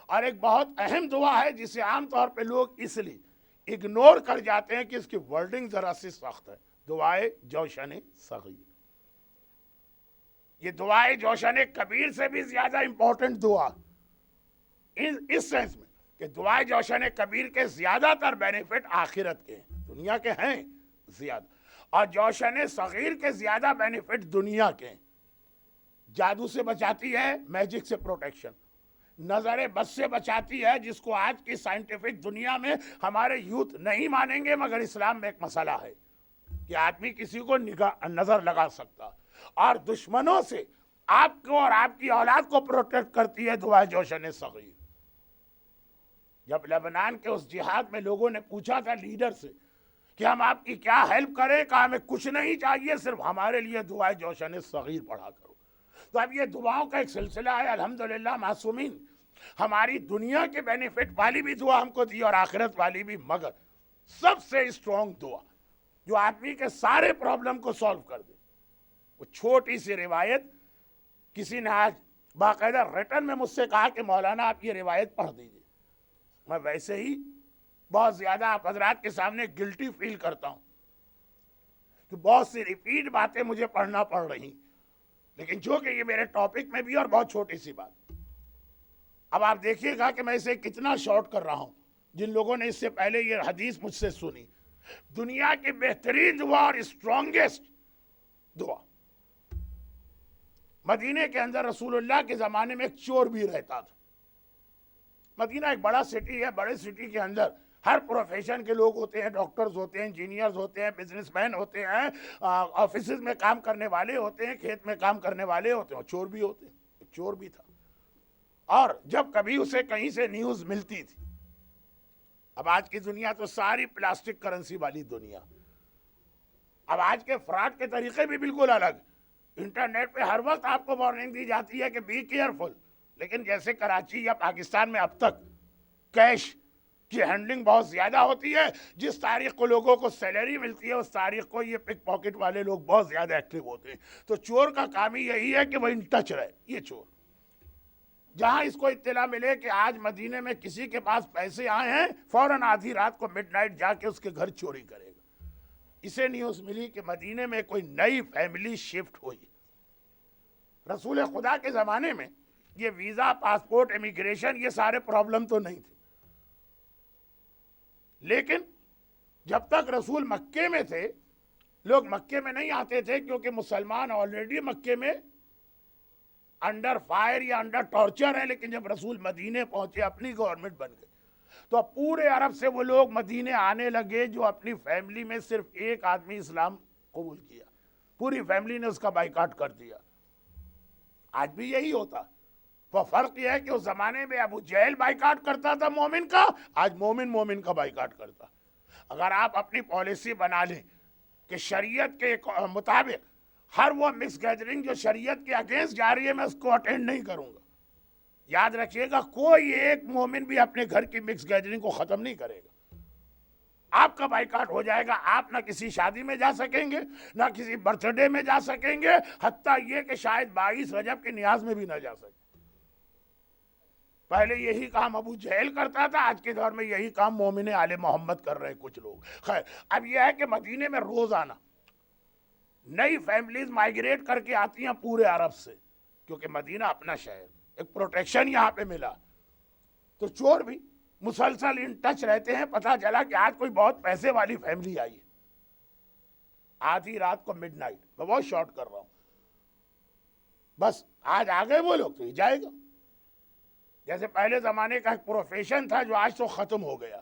اور ایک بہت اہم دعا ہے جسے عام طور پہ لوگ اس لیے اگنور کر جاتے ہیں کہ اس کی ورڈنگ ذرا سی سخت ہے, دعائے جوشن صغیر. یہ دعائے جوشن کبیر سے بھی زیادہ امپورٹنٹ دعا اس سینس میں کہ دعائے جوشن کبیر کے زیادہ تر بینیفٹ آخرت کے ہیں, دنیا کے ہیں زیادہ, اور جوشن صغیر کے زیادہ بینیفٹ دنیا کے ہیں. جادو سے بچاتی ہے, میجک سے پروٹیکشن, نظر بد سے بچاتی ہے, جس کو آج کی سائنٹیفک دنیا میں ہمارے یوتھ نہیں مانیں گے, مگر اسلام میں ایک مسئلہ ہے کہ آدمی کسی کو نظر لگا سکتا. اور دشمنوں سے آپ کو اور آپ کی اولاد کو پروٹیکٹ کرتی ہے دعائے جوشن صغیر. جب لبنان کے اس جہاد میں لوگوں نے پوچھا تھا لیڈر سے کہ ہم آپ کی کیا ہیلپ کریں, کہا ہمیں کچھ نہیں چاہیے, صرف ہمارے لیے دعائے جوشن صغیر پڑھا کرو. تو اب یہ دعاؤں کا ایک سلسلہ ہے. الحمدللہ معصومین ہماری دنیا کے بینیفٹ والی بھی دعا ہم کو دی اور آخرت والی بھی, مگر سب سے اسٹرانگ دعا جو آدمی کے سارے پرابلم کو سالو کر دے, وہ چھوٹی سی روایت. کسی نے آج باقاعدہ ریٹن میں مجھ سے کہا کہ مولانا آپ یہ روایت پڑھ دیجئے. میں ویسے ہی بہت زیادہ آپ حضرات کے سامنے گلٹی فیل کرتا ہوں کہ بہت سی ریپیٹ باتیں مجھے پڑھنا پڑ رہی, لیکن جو کہ یہ میرے ٹاپک میں بھی, اور بہت چھوٹی سی بات. اب آپ دیکھیے گا کہ میں اسے کتنا شارٹ کر رہا ہوں. جن لوگوں نے اس سے پہلے یہ حدیث مجھ سے سنی, دنیا کی بہترین دعا اور اسٹرانگسٹ دعا. مدینے کے اندر رسول اللہ کے زمانے میں ایک چور بھی رہتا تھا. مدینہ ایک بڑا سٹی ہے, بڑے سٹی کے اندر ہر پروفیشن کے لوگ ہوتے ہیں, ڈاکٹرز ہوتے ہیں, انجینئرز ہوتے ہیں, بزنس مین ہوتے ہیں, آفیسز میں کام کرنے والے ہوتے ہیں, کھیت میں کام کرنے والے ہوتے ہیں, اور چور بھی ہوتے ہیں. ایک چور بھی تھا, اور جب کبھی اسے کہیں سے نیوز ملتی تھی. اب آج کی دنیا تو ساری پلاسٹک کرنسی والی دنیا, اب آج کے فراڈ کے طریقے بھی بالکل الگ. انٹرنیٹ پہ ہر وقت آپ کو وارننگ دی جاتی ہے کہ بی کیئرفل, لیکن جیسے کراچی یا پاکستان میں اب تک کیش کی ہینڈلنگ بہت زیادہ ہوتی ہے. جس تاریخ کو لوگوں کو سیلری ملتی ہے اس تاریخ کو یہ پک پاکٹ والے لوگ بہت زیادہ ایکٹیو ہوتے ہیں. تو چور کا کام ہی یہی ہے کہ وہ ان ٹچ رہے. یہ چور جہاں اس کو اطلاع ملے کہ آج مدینے میں کسی کے پاس پیسے آئے ہیں, فوراً آدھی رات کو مڈ نائٹ جا کے اس کے گھر چوری کرے گا. اسے نیوز ملی کہ مدینے میں کوئی نئی فیملی شفٹ ہوئی. رسول خدا کے زمانے میں یہ ویزا, پاسپورٹ, امیگریشن, یہ سارے پرابلم تو نہیں تھے. لیکن جب تک رسول مکے میں تھے, لوگ مکے میں نہیں آتے تھے کیونکہ مسلمان آلریڈی مکے میں انڈر فائر یا انڈر ٹارچر ہے. لیکن جب رسول مدینے پہنچے, اپنی گورنمنٹ بن گئی, تو پورے عرب سے وہ لوگ مدینے آنے لگے جو اپنی فیملی میں صرف ایک آدمی اسلام قبول کیا, پوری فیملی نے اس کا بائیکاٹ کر دیا. آج بھی یہی ہوتا. وہ فرق یہ ہے کہ اس زمانے میں ابو جہل بائیکاٹ کرتا تھا مومن کا, آج مومن کا بائیکاٹ کرتا. اگر آپ اپنی پالیسی بنا لیں کہ شریعت کے مطابق ہر وہ مکس گیدرنگ جو شریعت کے اگینسٹ جا رہی ہے میں اس کو اٹینڈ نہیں کروں گا, یاد رکھیے گا کوئی ایک مومن بھی اپنے گھر کی مکس گیدرنگ کو ختم نہیں کرے گا. آپ کا بائیکاٹ ہو جائے گا. آپ نہ کسی شادی میں جا سکیں گے, نہ کسی برتھ ڈے میں جا سکیں گے, حتیٰ یہ کہ شاید 22 رجب کی نیاز میں بھی نہ جا سکیں. پہلے یہی کام ابو جہل کرتا تھا, آج کے دور میں یہی کام مومن آل محمد کر رہے ہیں کچھ لوگ. خیر, اب یہ ہے کہ مدینے میں روز آنا, نئی فیملیز مائگریٹ کر کے آتی ہیں پورے عرب سے، کیونکہ مدینہ اپنا شہر، ایک پروٹیکشن یہاں پہ ملا. تو چور بھی مسلسل ان ٹچ رہتے ہیں. پتہ چلا کہ آج کوئی بہت پیسے والی فیملی آئی ہے، آدھی رات کو مڈ نائٹ، میں بہت شارٹ کر رہا ہوں، بس آج آ گئے وہ لوگ تو یہ جائے گا. جیسے پہلے زمانے کا ایک پروفیشن تھا جو آج تو ختم ہو گیا،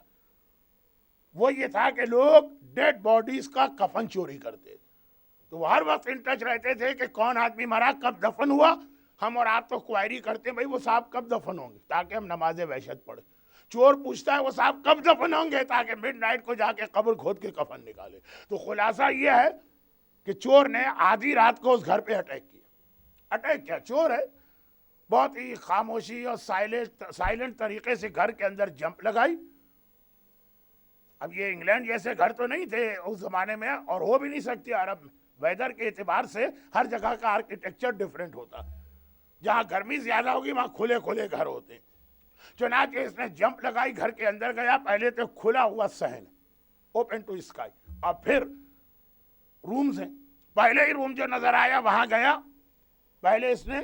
وہ یہ تھا کہ لوگ ڈیڈ باڈیز کا کفن چوری کرتے تھے. تو وہ ہر وقت ان ٹچ رہتے تھے کہ کون آدمی مرا، کب دفن ہوا. ہم اور آپ تو کوائری کرتے ہیں بھائی وہ صاحب کب دفن ہوں گے تاکہ ہم نماز وحشت پڑھیں. چور پوچھتا ہے وہ صاحب کب دفن ہوں گے تاکہ مڈ نائٹ کو جا کے قبر کھود کے کفن نکالے. تو خلاصہ یہ ہے کہ چور نے آدھی رات کو اس گھر پہ اٹیک کیا. اٹیک کیا، چور ہے، بہت ہی خاموشی اور سائلنٹ طریقے سے گھر کے اندر جمپ لگائی. اب یہ انگلینڈ جیسے گھر تو نہیں تھے اس زمانے میں، اور ہو بھی نہیں سکتی عرب میں. ویدر کے اعتبار سے ہر جگہ کا آرکیٹیکچر ڈیفرنٹ ہوتا ہے. جہاں گرمی زیادہ ہوگی وہاں کھلے کھلے گھر ہوتے ہیں. چنانچہ اس نے جمپ لگائی، گھر کے اندر گیا. پہلے تو کھلا ہوا صحن، اوپن ٹو اسکائی، اور پھر رومز ہیں. پہلے ہی روم جو نظر آیا وہاں گیا. پہلے اس نے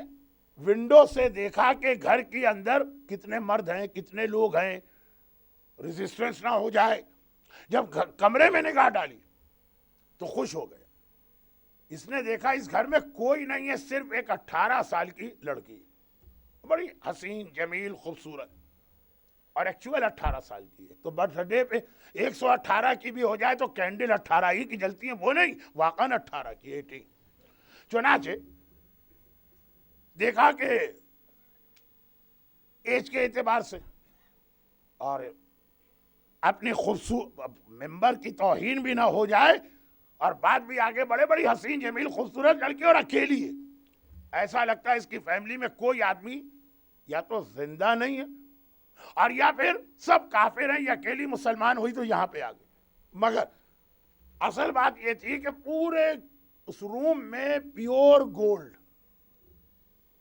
ونڈو سے دیکھا کہ گھر کے اندر کتنے مرد ہیں، کتنے لوگ ہیں، ریزسٹنس نہ ہو جائے. جب کمرے میں نگاہ ڈالی تو خوش ہو گئے. اس نے دیکھا اس گھر میں کوئی نہیں ہے، صرف ایک 18 سال کی لڑکی، بڑی حسین جمیل خوبصورت، اور ایکچوئل 18 سال کی ہے. تو برتھ ڈے پہ 118 کی بھی ہو جائے تو کینڈل 18 ہی کی جلتی ہیں، وہ نہیں، واقعاً 18 کی 18. چنانچہ دیکھا کہ ایج کے اعتبار سے اور اپنی ممبر کی توہین بھی نہ ہو جائے، اور بات بھی آگے بڑھے، بڑی حسین جمیل خوبصورت لڑکی اور اکیلی ہے. ایسا لگتا ہے اس کی فیملی میں کوئی آدمی یا تو زندہ نہیں ہے اور یا پھر سب کافر ہیں، یا اکیلی مسلمان ہوئی تو یہاں پہ آ گئی. مگر اصل بات یہ تھی کہ پورے اس روم میں پیور گولڈ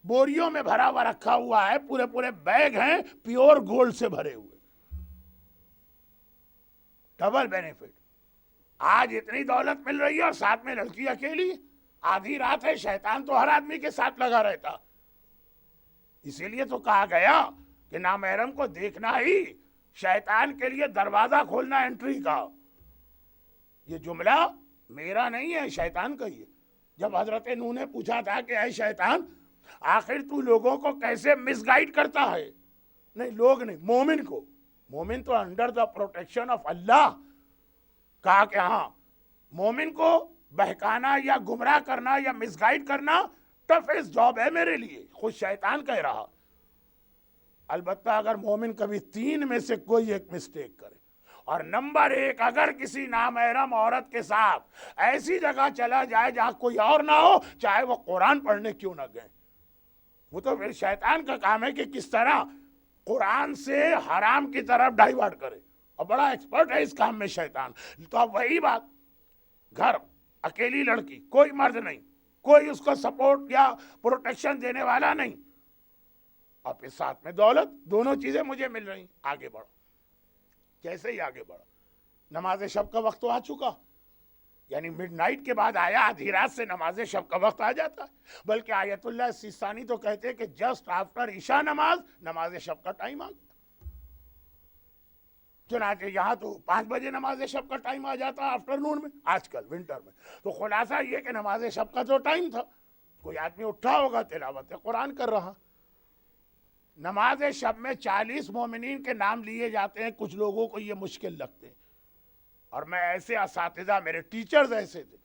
بوریوں میں بھرا ہوا رکھا ہوا ہے. پورے بیگ ہیں پیور گولڈ سے بھرے ہوئے. Double benefit. آج اتنی دولت مل رہی ہے اور ساتھ میں لڑکی اکیلی. آدھی رات ہے، شیطان تو ہر آدمی کے ساتھ لگا رہتا. اسی لیے تو کہا گیا کہ نامحرم کو دیکھنا ہی شیطان کے لیے دروازہ کھولنا انٹری کا. یہ جملہ میرا نہیں ہے، شیطان کا ہی ہے. جب حضرت نوح نے پوچھا تھا کہ اے شیطان آخر تو لوگوں کو کیسے مس گائیڈ کرتا ہے، نہیں لوگ نہیں، مومن کو، مومن تو انڈر دا پروٹیکشن آف اللہ. کہا کہ ہاں مومن کو بہکانا یا گمراہ کرنا یا مس گائیڈ کرنا ٹفیسٹ جاب ہے میرے لیے. خود شیطان کہہ رہا. البتہ اگر مومن کبھی 3 میں سے کوئی ایک مسٹیک کرے، اور نمبر 1 اگر کسی نامحرم عورت کے ساتھ ایسی جگہ چلا جائے جہاں کوئی اور نہ ہو، چاہے وہ قرآن پڑھنے کیوں نہ گئے، وہ تو پھر شیطان کا کام ہے کہ کس طرح قرآن سے حرام کی طرف ڈائیورٹ کرے، اور بڑا ایکسپرٹ ہے اس کام میں شیطان. تو اب وہی بات، گھر اکیلی لڑکی، کوئی مرد نہیں، کوئی اس کو سپورٹ یا پروٹیکشن دینے والا نہیں، اور پھر ساتھ میں دولت. دونوں چیزیں مجھے مل رہی. آگے بڑھو. کیسے ہی آگے بڑھو؟ نماز شب کا وقت تو آ چکا، یعنی مڈ نائٹ کے بعد آیا، آدھی رات سے نماز شب کا وقت آ جاتا ہے. بلکہ آیت اللہ سیستانی تو کہتے ہیں کہ جسٹ آفٹر عشاء نماز شب کا ٹائم آ گیا. چنانچہ یہاں تو 5 بجے نماز شب کا ٹائم آ جاتا ہے آفٹرنون میں، آج کل ونٹر میں. تو خلاصہ یہ کہ نماز شب کا جو ٹائم تھا، کوئی آدمی اٹھا ہوگا تلاوت قرآن کر رہا. نماز شب میں 40 مومنین کے نام لیے جاتے ہیں. کچھ لوگوں کو یہ مشکل لگتے ہیں، اور میں ایسے اساتذہ، میرے ٹیچرز ایسے تھے،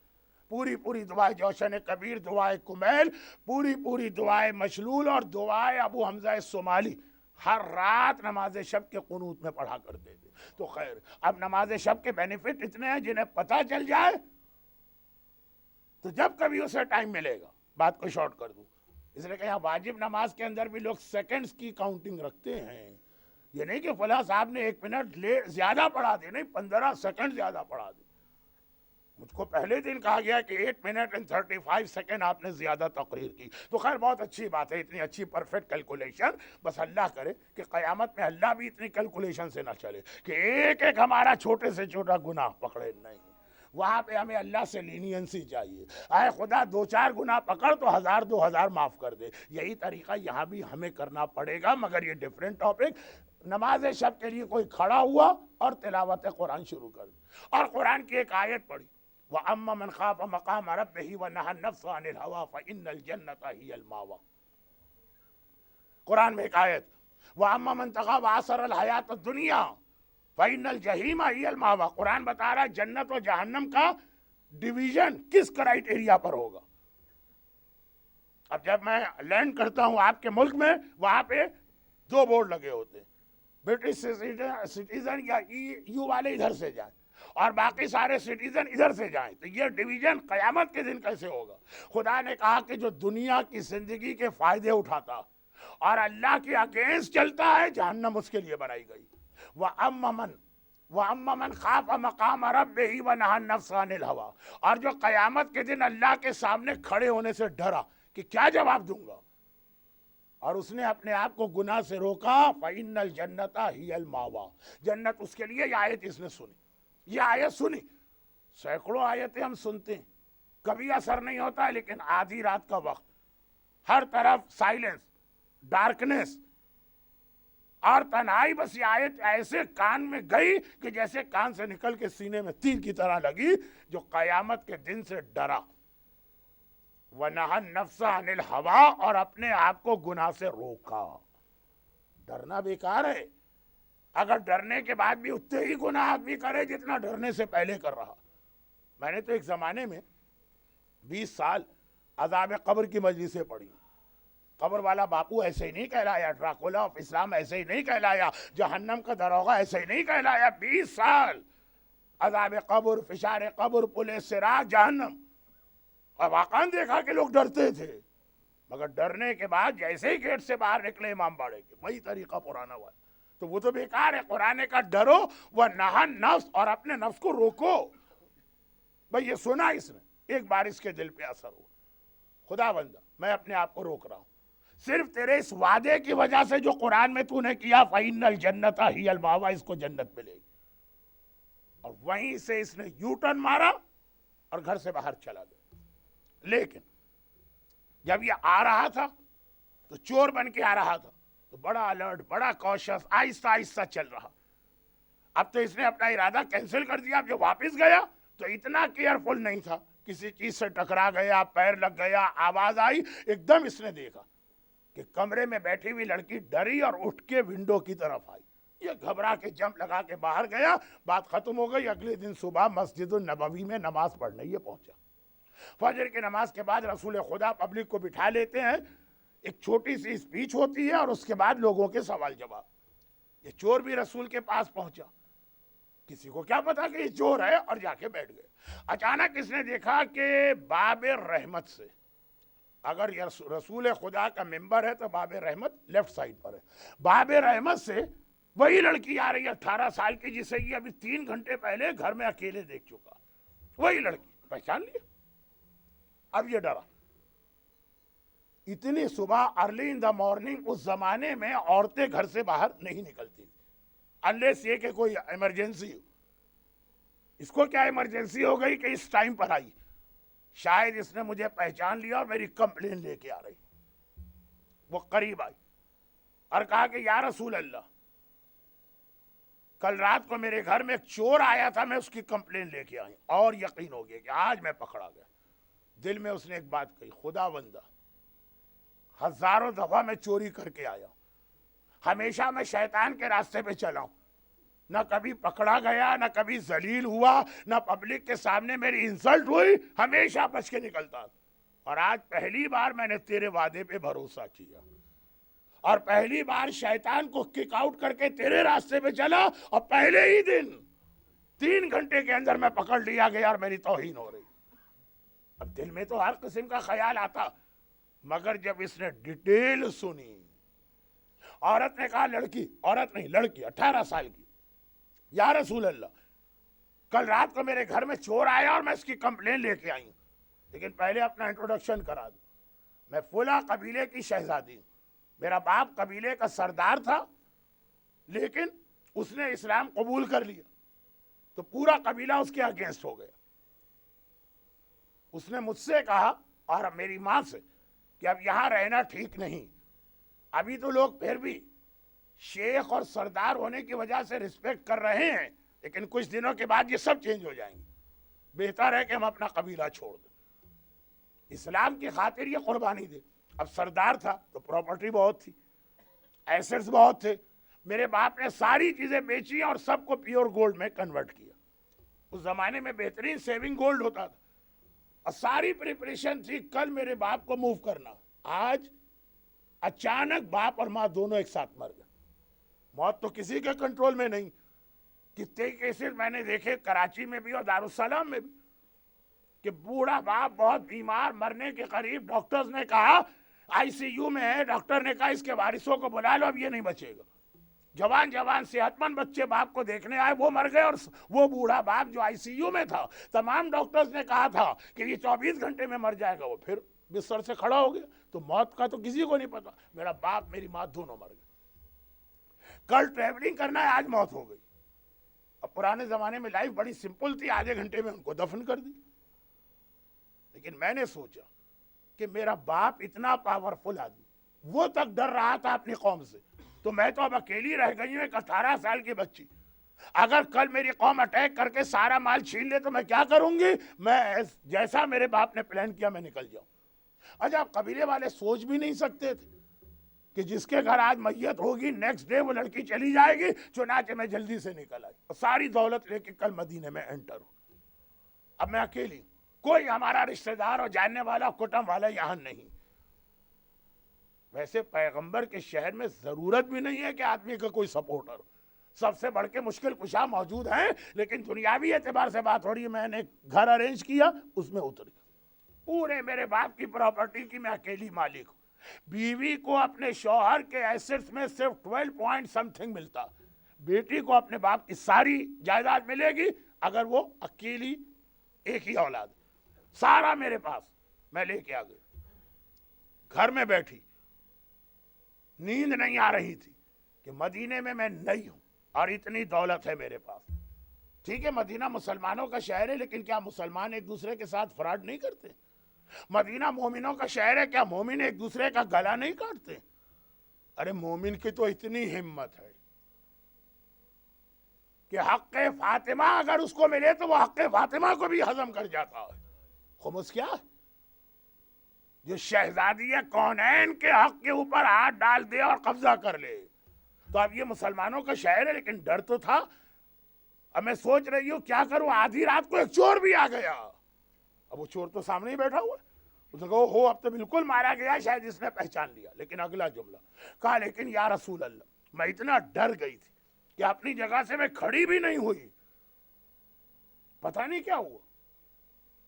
پوری دعائے جوشن کبیر، دعائے کمیل، پوری دعائے مشلول اور دعائے ابو حمزہ صومالی ہر رات نماز شب کے قنوت میں پڑھا کرتے تھے. تو خیر، اب نماز شب کے بینیفٹ اتنے ہیں جنہیں پتہ چل جائے تو جب کبھی اسے ٹائم ملے گا. بات کو شارٹ کر دوں، اس لیے کہ یہاں واجب نماز کے اندر بھی لوگ سیکنڈز کی کاؤنٹنگ رکھتے ہیں. یہ نہیں کہ فلاں صاحب نے 1 منٹ زیادہ پڑھا دے، نہیں، 15 سیکنڈ زیادہ پڑھا دے. مجھ کو پہلے دن کہا گیا کہ 8 منٹ and 35 سیکنڈ آپ نے زیادہ تقریر کی. تو خیر بہت اچھی بات ہے، اتنی اچھی پرفیکٹ کیلکولیشن. بس اللہ کرے کہ قیامت میں اللہ بھی اتنی کیلکولیشن سے نہ چلے کہ ایک ہمارا چھوٹے سے چھوٹا گناہ پکڑے. نہیں، وہاں پہ ہمیں اللہ سے لینینسی چاہیے، اے خدا 2-4 گناہ پکڑ تو 1000-2000 معاف کر دے. یہی طریقہ یہاں بھی ہمیں کرنا پڑے گا، مگر یہ ڈیفرنٹ ٹاپک. نماز شب کے لیے کوئی کھڑا ہوا اور تلاوت قرآن شروع کر دی اور قرآن کی ایک آیت پڑھی، وَأَمَّا مَنْ خَافَ مَقَامَ رَبِّهِ وَنَهَى النَّفْسَ عَنِ الْهَوَىٰ فَإِنَّ الْجَنَّةَ هِيَ الْمَأْوَىٰ. قرآن میں ایک آیت، وَأَمَّا مَنْ طَغَىٰ وَآثَرَ الْحَيَاةَ الدُّنْيَا فَإِنَّ الْجَحِيمَ هِيَ الْمَأْوَىٰ. قرآن بتا رہا ہے جنت و جہنم کا ڈیویژن کس کرائیٹیریا پر ہوگا. اب جب میں لینڈ کرتا ہوں آپ کے ملک میں، وہاں پہ 2 بورڈ لگے ہوتے ہیں، برٹش سٹیزن یا EU والے ادھر سے جائیں اور باقی سارے سٹیزن ادھر سے جائیں. تو یہ ڈیویژن قیامت کے دن کیسے ہوگا؟ خدا نے کہا کہ جو دنیا کی زندگی کے فائدے اٹھاتا اور اللہ کے اگینسٹ چلتا ہے، جہنم اس کے لیے بنائی گئی. وَأَمَّا مَنْ خَافَ مَقَامَ رَبِّهِ وَنَهَى النَّفْسَ عَنِ الْهَوَىٰ. اور جو قیامت کے دن اللہ کے سامنے کھڑے ہونے سے ڈرا کہ کیا جواب دوں گا، اور اس نے اپنے آپ کو گناہ سے روکا، فَإِنَّ الْجَنَّةَ هِيَ الْمَأْوَىٰ. جنت اس کے لیے. یہ آیت اس نے سنی، یہ آیت سنی. سینکڑوں آیتیں ہم سنتے ہیں، کبھی اثر نہیں ہوتا ہے، لیکن آدھی رات کا وقت، ہر طرف سائلنس، ڈارکنیس اور تنہائی، بس یہ آیت ایسے کان میں گئی کہ جیسے کان سے نکل کے سینے میں تیر کی طرح لگی. جو قیامت کے دن سے ڈرا، وَنَهَى النَّفْسَ عَنِ الْهَوَىٰ، اور اپنے آپ کو گناہ سے روکا. ڈرنا بیکار ہے اگر ڈرنے کے بعد بھی اتنے ہی گناہ آدمی کرے جتنا ڈرنے سے پہلے کر رہا. میں نے تو ایک زمانے میں 20 سال عذاب قبر کی مجلسیں پڑھی. قبر والا باپو ایسے ہی نہیں کہلایا، ڈراکولا آف اسلام ایسے ہی نہیں کہلایا، جہنم کا دروغہ ایسے ہی نہیں کہلایا. 20 سال عذاب قبر، فشار قبر، پل صراط، جہنم. اور واقعا دیکھا کہ لوگ ڈرتے تھے، مگر ڈرنے کے بعد جیسے ہی گیٹ سے باہر نکلے امام باڑے کے، وہی طریقہ پرانا ہوا ہے. تو وہ تو بیکار ہے. قرآن کا ڈرو وَنَهَى النَّفْسَ، اور اپنے نفس کو روکو. بھئی یہ سنا اس نے، ایک بار اس کے دل پہ اثر ہوا، خدا بندہ میں اپنے آپ کو روک رہا ہوں. صرف تیرے اس وعدے کی وجہ سے جو قرآن میں تو نے کیا، فَإِنَّ الْجَنَّةَ هِيَ الْمَأْوَىٰ، اس کو جنت ملے گی. اور وہیں سے اس نے یو ٹرن مارا اور گھر سے باہر چلا گیا. لیکن جب یہ آ رہا تھا تو چور بن کے آ رہا تھا، تو بڑا الرٹ، بڑا کوشس، آہستہ آہستہ چل رہا. اب تو اس نے اپنا ارادہ کینسل کر دیا. اب جو واپس گیا تو اتنا کیئرفل نہیں تھا، کسی چیز سے ٹکرا گیا، پیر لگ گیا، آواز آئی، ایک دم اس نے دیکھا کہ کمرے میں بیٹھی ہوئی لڑکی ڈری اور اٹھ کے ونڈو کی طرف آئی. یہ گھبرا کے جمپ لگا کے باہر گیا. بات ختم ہو گئی. اگلے دن صبح مسجد النبوی میں نماز پڑھنے یہ پہنچا. فجر کی نماز کے بعد رسول خدا پبلک کو بٹھا لیتے ہیں، ایک چھوٹی سی اسپیچ ہوتی ہے اور اس کے بعد لوگوں کے سوال جواب. یہ چور بھی رسول کے پاس پہنچا. کسی کو کیا پتا کہ یہ چور ہے، اور جا کے بیٹھ گئے. اچانک اس نے دیکھا کہ باب رحمت سے، اگر یہ رسول خدا کا ممبر ہے تو باب رحمت لیفٹ سائڈ پر ہے، باب رحمت سے وہی لڑکی آ رہی ہے 18 سال کی، جسے یہ ابھی 3 گھنٹے پہلے گھر میں اکیلے دیکھ چکا. وہی لڑکی پہچان لیا. اب یہ ڈرا. اتنی صبح ارلی ان دا مارننگ اس زمانے میں عورتیں گھر سے باہر نہیں نکلتی انلیس یہ کہ کوئی ایمرجنسی ہو. اس کو کیا ایمرجنسی ہو گئی کہ اس ٹائم پر آئی؟ شاید اس نے مجھے پہچان لیا اور میری کمپلین لے کے آ رہی. وہ قریب آئی اور کہا کہ یا رسول اللہ، کل رات کو میرے گھر میں ایک چور آیا تھا، میں اس کی کمپلین لے کے آئی، اور یقین ہو گیا کہ آج میں پکڑا گیا. دل میں اس نے ایک بات کہی، خدا بندہ ہزاروں دفعہ میں چوری کر کے آیا ہوں، ہمیشہ میں شیطان کے راستے پہ چلا ہوں، نہ کبھی پکڑا گیا، نہ کبھی ذلیل ہوا، نہ پبلک کے سامنے میری انسلٹ ہوئی، ہمیشہ بچ کے نکلتا. اور آج پہلی بار میں نے تیرے وعدے پہ بھروسہ کیا، اور پہلی بار شیطان کو کک آؤٹ کر کے تیرے راستے پہ چلا، اور پہلے ہی دن 3 گھنٹے کے اندر میں پکڑ لیا گیا اور میری توہین ہو رہی. اب دل میں تو ہر قسم کا خیال آتا، مگر جب اس نے ڈیٹیل سنی، عورت نے کہا، لڑکی، عورت نہیں لڑکی 18 سال کی، یا رسول اللہ کل رات کو میرے گھر میں چور آیا اور میں اس کی کمپلین لے کے آئی ہوں، لیکن پہلے اپنا انٹروڈکشن کرا دوں. میں فلاں قبیلے کی شہزادی ہوں، میرا باپ قبیلے کا سردار تھا، لیکن اس نے اسلام قبول کر لیا تو پورا قبیلہ اس کے اگینسٹ ہو گیا. اس نے مجھ سے کہا اور میری ماں سے کہ اب یہاں رہنا ٹھیک نہیں. ابھی تو لوگ پھر بھی شیخ اور سردار ہونے کی وجہ سے رسپیکٹ کر رہے ہیں, لیکن کچھ دنوں کے بعد یہ سب چینج ہو جائیں گے. بہتر ہے کہ ہم اپنا قبیلہ چھوڑ دیں, اسلام کی خاطر یہ قربانی دے. اب سردار تھا تو پراپرٹی بہت تھی, ایسٹس بہت تھے. میرے باپ نے ساری چیزیں بیچی اور سب کو پیور گولڈ میں کنورٹ کیا. اس زمانے میں بہترین سیونگ گولڈ ہوتا تھا اور ساری پریپریشن تھی کل میرے باپ کو موو کرنا. آج اچانک باپ اور ماں دونوں ایک ساتھ مر گئے. موت تو کسی کے کنٹرول میں نہیں. کتنے کیسز میں نے دیکھے کراچی میں بھی اور دارالسلام میں بھی کہ بوڑھا باپ بہت بیمار, مرنے کے قریب, ڈاکٹرز نے کہا آئی سی یو میں ہے, ڈاکٹر نے کہا اس کے وارثوں کو بلا لو, اب یہ نہیں بچے گا. جوان صحت مند بچے باپ کو دیکھنے آئے, وہ مر گئے, اور وہ بوڑھا باپ جو آئی سی یو میں تھا, تمام ڈاکٹرز نے کہا تھا کہ یہ 24 گھنٹے میں مر جائے گا, وہ پھر بستر سے کھڑا ہو گیا. تو موت کا تو کسی کو نہیں پتا. میرا باپ میری ماں دونوں مر گئے. کل ٹریولنگ کرنا ہے, آج موت ہو گئی. اب پرانے زمانے میں لائف بڑی سمپل تھی, آدھے گھنٹے میں ان کو دفن کر دی. لیکن میں نے سوچا کہ میرا باپ اتنا پاورفل آدمی, وہ تک ڈر رہا تھا اپنی قوم سے, تو میں تو اب اکیلی رہ گئی ہوں, ایک 18 سال کی بچی. اگر کل میری قوم اٹیک کر کے سارا مال چھین لے تو میں کیا کروں گی؟ میں جیسا میرے باپ نے پلان کیا میں نکل جاؤں. اچھا, قبیلے والے سوچ بھی نہیں سکتے تھے کہ جس کے گھر آج میت ہوگی نیکسٹ ڈے وہ لڑکی چلی جائے گی. چنانچہ میں جلدی سے نکل آئی اور ساری دولت لے کے کل مدینے میں انٹر ہوں. اب میں اکیلی ہوں, کوئی ہمارا رشتہ دار اور جاننے والا کٹم والا یہاں نہیں. ویسے پیغمبر کے شہر میں ضرورت بھی نہیں ہے کہ آدمی کا کوئی سپورٹر. سب سے بڑھ کے مشکل کشا موجود ہیں, لیکن دنیاوی اعتبار سے بات ہو رہی ہے. میں نے گھر ارینج کیا, اس میں اتری. پورے میرے باپ کی پراپرٹی کی میں اکیلی مالک ہوں. بیوی کو اپنے شوہر کے ایسٹس میں صرف 12 پوائنٹ سم تھنگ ملتا. بیٹی کو اپنے باپ کی ساری جائیداد ملے گی اگر وہ اکیلی ایک ہی اولاد. سارا میرے پاس, میں لے کے آ گئی. گھر میں بیٹھی, نیند نہیں آ رہی تھی کہ مدینے میں نہیں ہوں اور اتنی دولت ہے میرے پاس. ٹھیک ہے, مدینہ مسلمانوں کا شہر ہے, لیکن کیا مسلمان ایک دوسرے کے ساتھ فراڈ نہیں کرتے؟ مدینہ مومنوں کا شہر ہے, کیا مومن ایک دوسرے کا گلا نہیں کاٹتے؟ ارے مومن کی تو اتنی ہمت ہے کہ حق فاطمہ اگر اس کو ملے تو وہ حق فاطمہ کو بھی ہضم کر جاتا ہے. خمس کیا؟ جو شہزادی کونین کے حق کے اوپر ہاتھ ڈال دے اور قبضہ کر لے. تو اب یہ مسلمانوں کا شہر ہے, لیکن ڈر تو تھا. اب میں سوچ رہی ہوں کیا کروں, آدھی رات کو ایک چور بھی آ گیا. اب وہ چور تو سامنے ہی بیٹھا ہوا ہے, اس نے کہا ہو اب تو بالکل مارا گیا, شاید اس نے پہچان لیا. لیکن اگلا جملہ کہا, لیکن یا رسول اللہ, میں اتنا ڈر گئی تھی کہ اپنی جگہ سے میں کھڑی بھی نہیں ہوئی. پتہ نہیں کیا ہوا,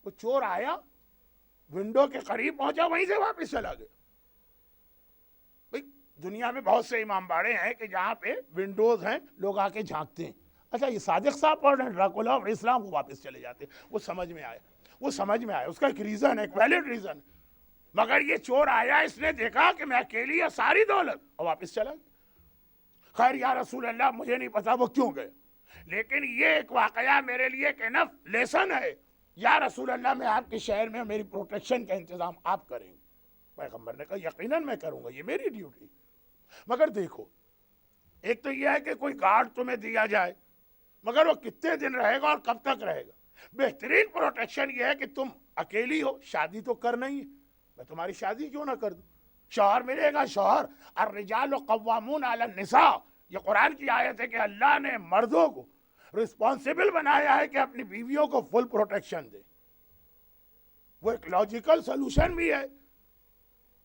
وہ چور آیا, ونڈو کے قریب پہنچا, وہیں سے واپس چلا گیا. بھئی دنیا میں بہت سے امام باڑے ہیں کہ جہاں پہ ونڈوز ہیں, لوگ آ کے جھانکتے ہیں. اچھا, یہ صادق صاحب پڑھ رہے ہیں ڈراکولا اور اسلام, وہ واپس چلے جاتے ہیں. وہ سمجھ میں آیا, اس کا ایک ریزن ہے, ایک ویلڈ ریزن ہے. مگر یہ چور آیا, اس نے دیکھا کہ میں اکیلی ہے, ساری دولت, اور واپس چلا گیا. خیر یا رسول اللہ, مجھے نہیں پتا وہ کیوں گئے, لیکن یہ ایک واقعہ میرے لیے ایک انف لیسن ہے. یا رسول اللہ, میں آپ کے شہر میں میری پروٹیکشن کا انتظام آپ کریں گے. پیغمبر نے کہا یقیناً میں کروں گا, یہ میری ڈیوٹی. مگر دیکھو, ایک تو یہ ہے کہ کوئی گارڈ تمہیں دیا جائے, مگر وہ کتنے دن رہے گا اور کب تک رہے گا؟ بہترین پروٹیکشن یہ ہے کہ تم اکیلی ہو, شادی تو کرنا ہی ہے. میں تمہاری شادی کیوں نہ کر دوں؟ شوہر ملے گا, شوہر. الرجال قوامون علی النساء, یہ قرآن کی آیت ہے کہ اللہ نے مردوں کو رسپانسبل بنایا ہے کہ اپنی بیویوں کو فل پروٹیکشن دے. وہ ایک لاجیکل سلوشن بھی ہے.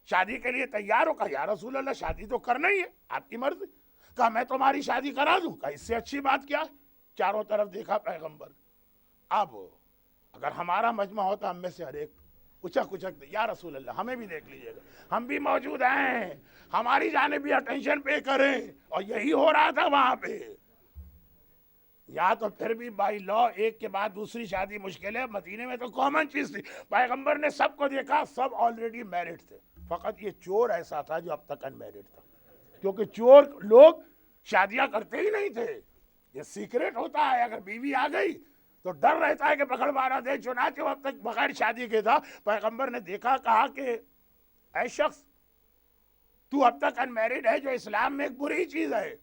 شادی کے لیے تیار ہو, کہا یا رسول اللہ شادی تو کرنا ہی ہے, آپ کی مرضی. کہا میں تمہاری شادی کرا دوں. کہا اس سے اچھی بات کیا ہے؟ چاروں طرف دیکھا پیغمبر. اب اگر ہمارا مجمع ہوتا, ہم میں سے ہر ایک اچک دے, یا رسول اللہ ہمیں بھی دیکھ لیجئے گا, ہم بھی موجود ہیں, ہماری جانب بھی اٹینشن پے کریں. اور یہی ہو رہا تھا وہاں پہ. یا تو پھر بھی بائی لا ایک کے بعد دوسری شادی مشکل ہے. مدینے میں تو کامن چیز تھی, پیغمبر نے سب کو دیکھا, سب آلریڈی میرڈ تھے. فقط یہ چور ایسا تھا جو اب تک ان میرڈ تھا, کیونکہ چور لوگ شادیاں کرتے ہی نہیں تھے. یہ سیکریٹ ہوتا ہے, اگر بیوی آ گئی تو ڈر رہتا ہے کہ پکڑ مارا دے. چنانچہ وہ اب تک بغیر شادی کے تھا. پیغمبر نے دیکھا, کہا کہ اے شخص تو اب تک ان میرڈ ہے, جو اسلام میں ایک بری چیز ہے,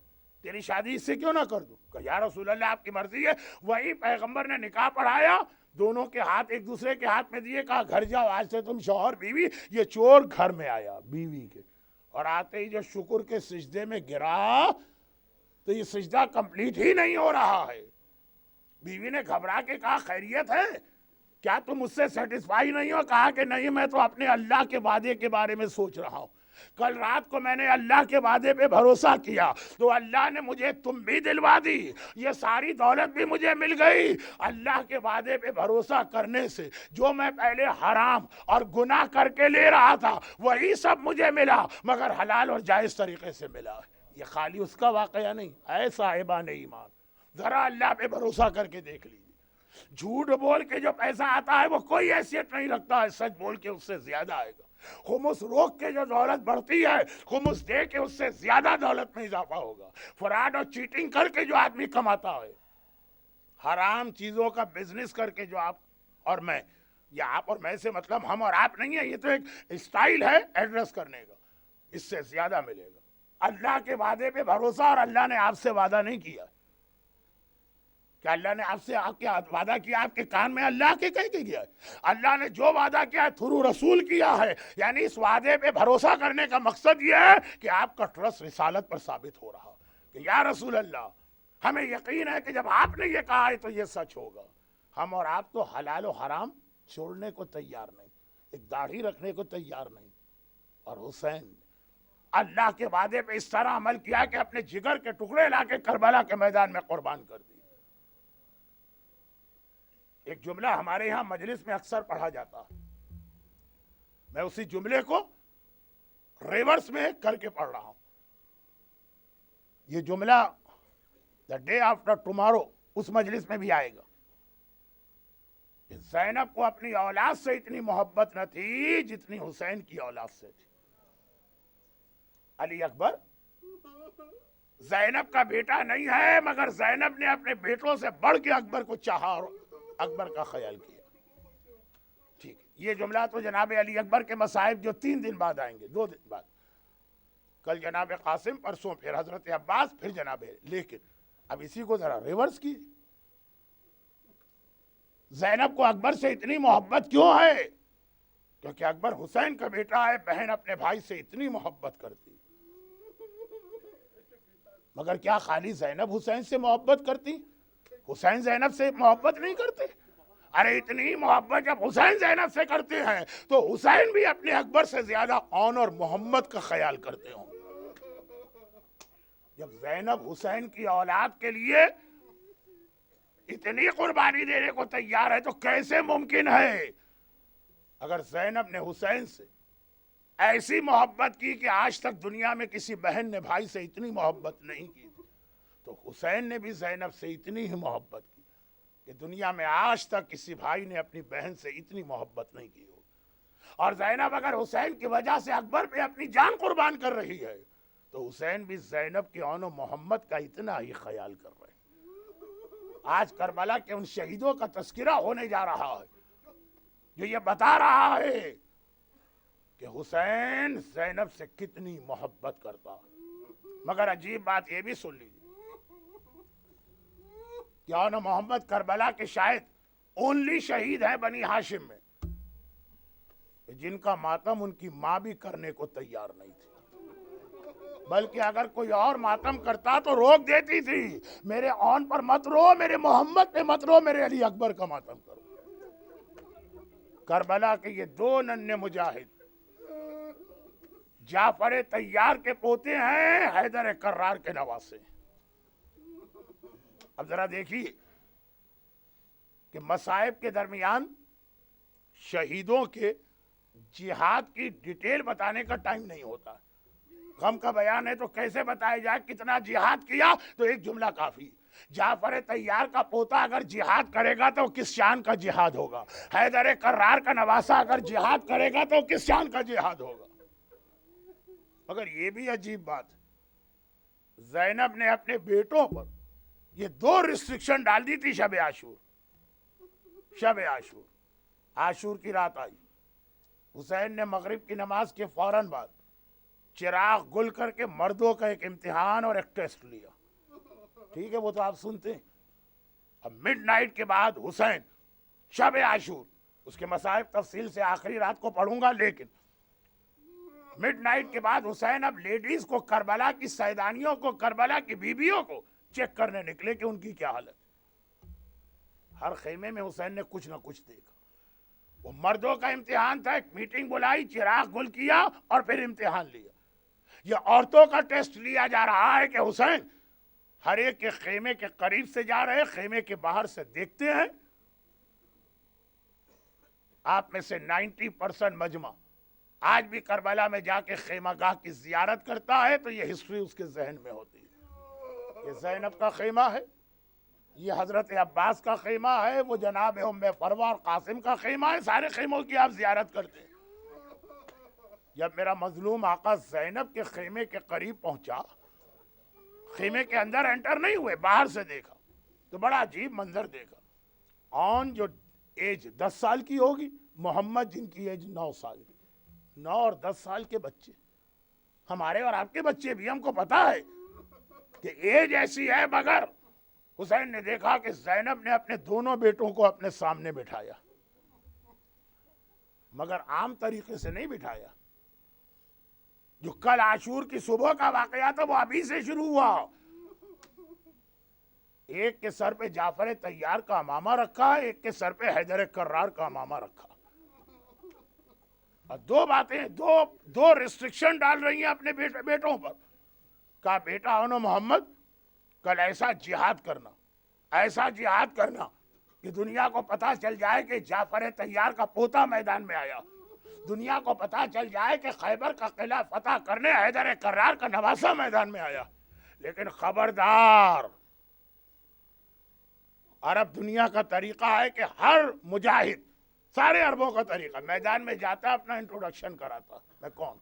تیری شادی اس سے کیوں نہ کر دوں؟ کہ یا رسول اللہ آپ کی مرضی ہے. وہی پیغمبر نے نکاح پڑھایا, دونوں کے ہاتھ ایک دوسرے کے ہاتھ میں دیے, کہا گھر جاؤ, آج سے تم شوہر بیوی. یہ چور گھر میں آیا بیوی کے, اور آتے ہی جو شکر کے سجدے میں گرا تو یہ سجدہ کمپلیٹ ہی نہیں ہو رہا ہے. بیوی نے گھبرا کے کہا خیریت ہے, کیا تم مجھ سے سیٹسفائی نہیں ہو؟ کہا کہ نہیں, میں تو اپنے اللہ کے وعدے کے بارے میں سوچ رہا ہوں. کل رات کو میں نے اللہ کے وعدے پہ بھروسہ کیا تو اللہ نے مجھے تم بھی دلوا دی, یہ ساری دولت بھی مجھے مل گئی. اللہ کے وعدے پہ بھروسہ کرنے سے جو میں پہلے حرام اور گناہ کر کے لے رہا تھا وہی سب مجھے ملا, مگر حلال اور جائز طریقے سے ملا. یہ خالی اس کا واقعہ نہیں. اے صاحبان ایمان, ذرا اللہ پہ بھروسہ کر کے دیکھ لیجیے. جھوٹ بول کے جو پیسہ آتا ہے وہ کوئی حیثیت نہیں رکھتا ہے, سچ بول کے اس سے زیادہ آئے گا. خمس روک کے جو دولت بڑھتی ہے, خمس دے کے اس سے زیادہ دولت میں اضافہ ہوگا. فراڈ اور چیٹنگ کر کے جو آدمی کماتا ہے, حرام چیزوں کا بزنس کر کے جو آپ اور میں, یا آپ اور میں سے مطلب ہم اور آپ نہیں ہے, یہ تو ایک اسٹائل ہے ایڈریس کرنے کا, اس سے زیادہ ملے گا. اللہ کے وعدے پہ بھروسہ, اور اللہ نے آپ سے وعدہ نہیں کیا کہ اللہ نے آپ سے آپ کے وعدہ کیا, آپ کے کان میں اللہ کے کہہ کے گیا ہے. اللہ نے جو وعدہ کیا ہے تھرو رسول کیا ہے. یعنی اس وعدے پہ بھروسہ کرنے کا مقصد یہ ہے کہ آپ کا ٹرسٹ رسالت پر ثابت ہو رہا کہ یا رسول اللہ ہمیں یقین ہے کہ جب آپ نے یہ کہا ہے تو یہ سچ ہوگا. ہم اور آپ تو حلال و حرام چھوڑنے کو تیار نہیں, ایک داڑھی رکھنے کو تیار نہیں. اور حسین اللہ کے وعدے پہ اس طرح عمل کیا کہ اپنے جگر کے ٹکڑے لا کے کربلا کے میدان میں قربان کر دی. ایک جملہ ہمارے یہاں مجلس میں اکثر پڑھا جاتا ہے, میں اسی جملے کو ریورس میں کر کے پڑھ رہا ہوں. یہ جملہ دا ڈے آفٹر ٹمارو اس مجلس میں بھی آئے گا. زینب کو اپنی اولاد سے اتنی محبت نہ تھی جتنی حسین کی اولاد سے تھی. علی اکبر زینب کا بیٹا نہیں ہے, مگر زینب نے اپنے بیٹوں سے بڑھ کے اکبر کو چاہا اور اکبر کا خیال کیا. ٹھیک, یہ جملہ تو جناب علی اکبر کے مصائب جو 3 دن بعد آئیں گے, 2 دن بعد, کل جناب قاسم, پرسوں پھر حضرت عباس, پھر جناب. لیکن اب اسی کو ذرا ریورس کیجیے. زینب کو اکبر سے اتنی محبت کیوں ہے؟ کیونکہ اکبر حسین کا بیٹا ہے, بہن اپنے بھائی سے اتنی محبت کرتی. مگر کیا خالی زینب حسین سے محبت کرتی؟ حسین زینب سے محبت نہیں کرتے؟ ارے اتنی محبت جب حسین زینب سے کرتے ہیں تو حسین بھی اپنے اکبر سے زیادہ آنر محمد کا خیال کرتے ہوں. جب زینب حسین کی اولاد کے لیے اتنی قربانی دینے کو تیار ہے تو کیسے ممکن ہے اگر زینب نے حسین سے ایسی محبت کی کہ آج تک دنیا میں کسی بہن نے بھائی سے اتنی محبت نہیں کی تھی, تو حسین نے بھی زینب سے اتنی ہی محبت کی کہ دنیا میں آج تک کسی بھائی نے اپنی بہن سے اتنی محبت نہیں کی ہو. اور زینب اگر حسین کی وجہ سے اکبر پہ اپنی جان قربان کر رہی ہے تو حسین بھی زینب کے آن و محمد کا اتنا ہی خیال کر رہے ہیں. آج کربلا کے ان شہیدوں کا تذکرہ ہونے جا رہا ہے جو یہ بتا رہا ہے کہ حسین زینب سے کتنی محبت کرتا. مگر عجیب بات یہ بھی سن لیجیے کہ آن محمد کربلا کے شاید اونلی شہید ہے بنی ہاشم میں جن کا ماتم ان کی ماں بھی کرنے کو تیار نہیں تھی, بلکہ اگر کوئی اور ماتم کرتا تو روک دیتی تھی, میرے آن پر مت رو, میرے محمد پہ مت رو, میرے علی اکبر کا ماتم کرو. کربلا کے یہ 2 ننھے مجاہد جعفر طیار کے پوتے ہیں, حیدر کرار کے نواسے. اب ذرا دیکھیے کہ مصائب کے درمیان شہیدوں کے جہاد کی ڈیٹیل بتانے کا ٹائم نہیں ہوتا. غم کا بیان ہے تو کیسے بتایا جائے کتنا جہاد کیا, تو ایک جملہ کافی. جعفر طیار کا پوتا اگر جہاد کرے گا تو کس شان کا جہاد ہوگا, حیدر کرار کا نواسا اگر جہاد کرے گا تو کس شان کا جہاد ہوگا. مگر یہ بھی عجیب بات, زینب نے اپنے بیٹوں پر یہ 2 ریسٹرکشن ڈال دی تھی شب عاشور. شب عاشور، عاشور کی رات آئی، حسین نے مغرب کی نماز کے فوراً بعد چراغ گل کر کے مردوں کا ایک امتحان اور ایک ٹیسٹ لیا. ٹھیک ہے، وہ تو آپ سنتے ہیں. اب مڈ نائٹ کے بعد حسین، شب عاشور، اس کے مصائب تفصیل سے آخری رات کو پڑھوں گا، لیکن مڈ نائٹ کے بعد حسین اب لیڈیز کو، کربلا کی سیدانیوں کو، کربلا کی بیویوں کو چیک کرنے نکلے کہ ان کی کیا حالت. ہر خیمے میں حسین نے کچھ نہ کچھ دیکھا. وہ مردوں کا امتحان تھا، ایک میٹنگ بلائی، چراغ گل کیا اور پھر امتحان لیا. یہ عورتوں کا ٹیسٹ لیا جا رہا ہے کہ حسین ہر ایک کے خیمے کے قریب سے جا رہے، خیمے کے باہر سے دیکھتے ہیں. آپ میں سے 90% مجمع آج بھی کربلا میں جا کے خیمہ گاہ کی زیارت کرتا ہے تو یہ ہسٹری اس کے ذہن میں ہوتی ہے. یہ زینب کا خیمہ ہے، یہ حضرت عباس کا خیمہ ہے، وہ جناب ام فروہ اور قاسم کا خیمہ ہے. سارے خیموں کی آپ زیارت کرتے ہیں. جب میرا مظلوم آقا زینب کے خیمے کے قریب پہنچا، خیمے کے اندر انٹر نہیں ہوئے، باہر سے دیکھا تو بڑا عجیب منظر دیکھا. آن جو ایج 10 سال کی ہوگی، محمد جن کی ایج 9 سال کی، 9 اور 10 سال کے بچے، ہمارے اور آپ کے بچے بھی، ہم کو پتا ہے کہ ایج ایسی ہے. مگر حسین نے دیکھا کہ زینب نے اپنے دونوں بیٹوں کو اپنے سامنے بٹھایا، مگر عام طریقے سے نہیں بٹھایا. جو کل عاشور کی صبح کا واقعہ تھا وہ ابھی سے شروع ہوا. ایک کے سر پہ جعفر طیار کا امامہ رکھا، ایک کے سر پہ حیدر کرار کا امامہ رکھا. اور دو باتیں، دو ریسٹرکشن ڈال رہی ہیں اپنے بیٹوں پر. کہا بیٹا انو محمد، کل ایسا جہاد کرنا، ایسا جہاد کرنا کہ دنیا کو پتا چل جائے کہ جعفر طیار کا پوتا میدان میں آیا، دنیا کو پتا چل جائے کہ خیبر کا قلعہ فتح کرنے حیدر کرار کا نواسہ میدان میں آیا. لیکن خبردار، عرب دنیا کا طریقہ ہے کہ ہر مجاہد، سارے عربوں کا طریقہ، میدان میں جاتا اپنا انٹروڈکشن کراتا، میں کون.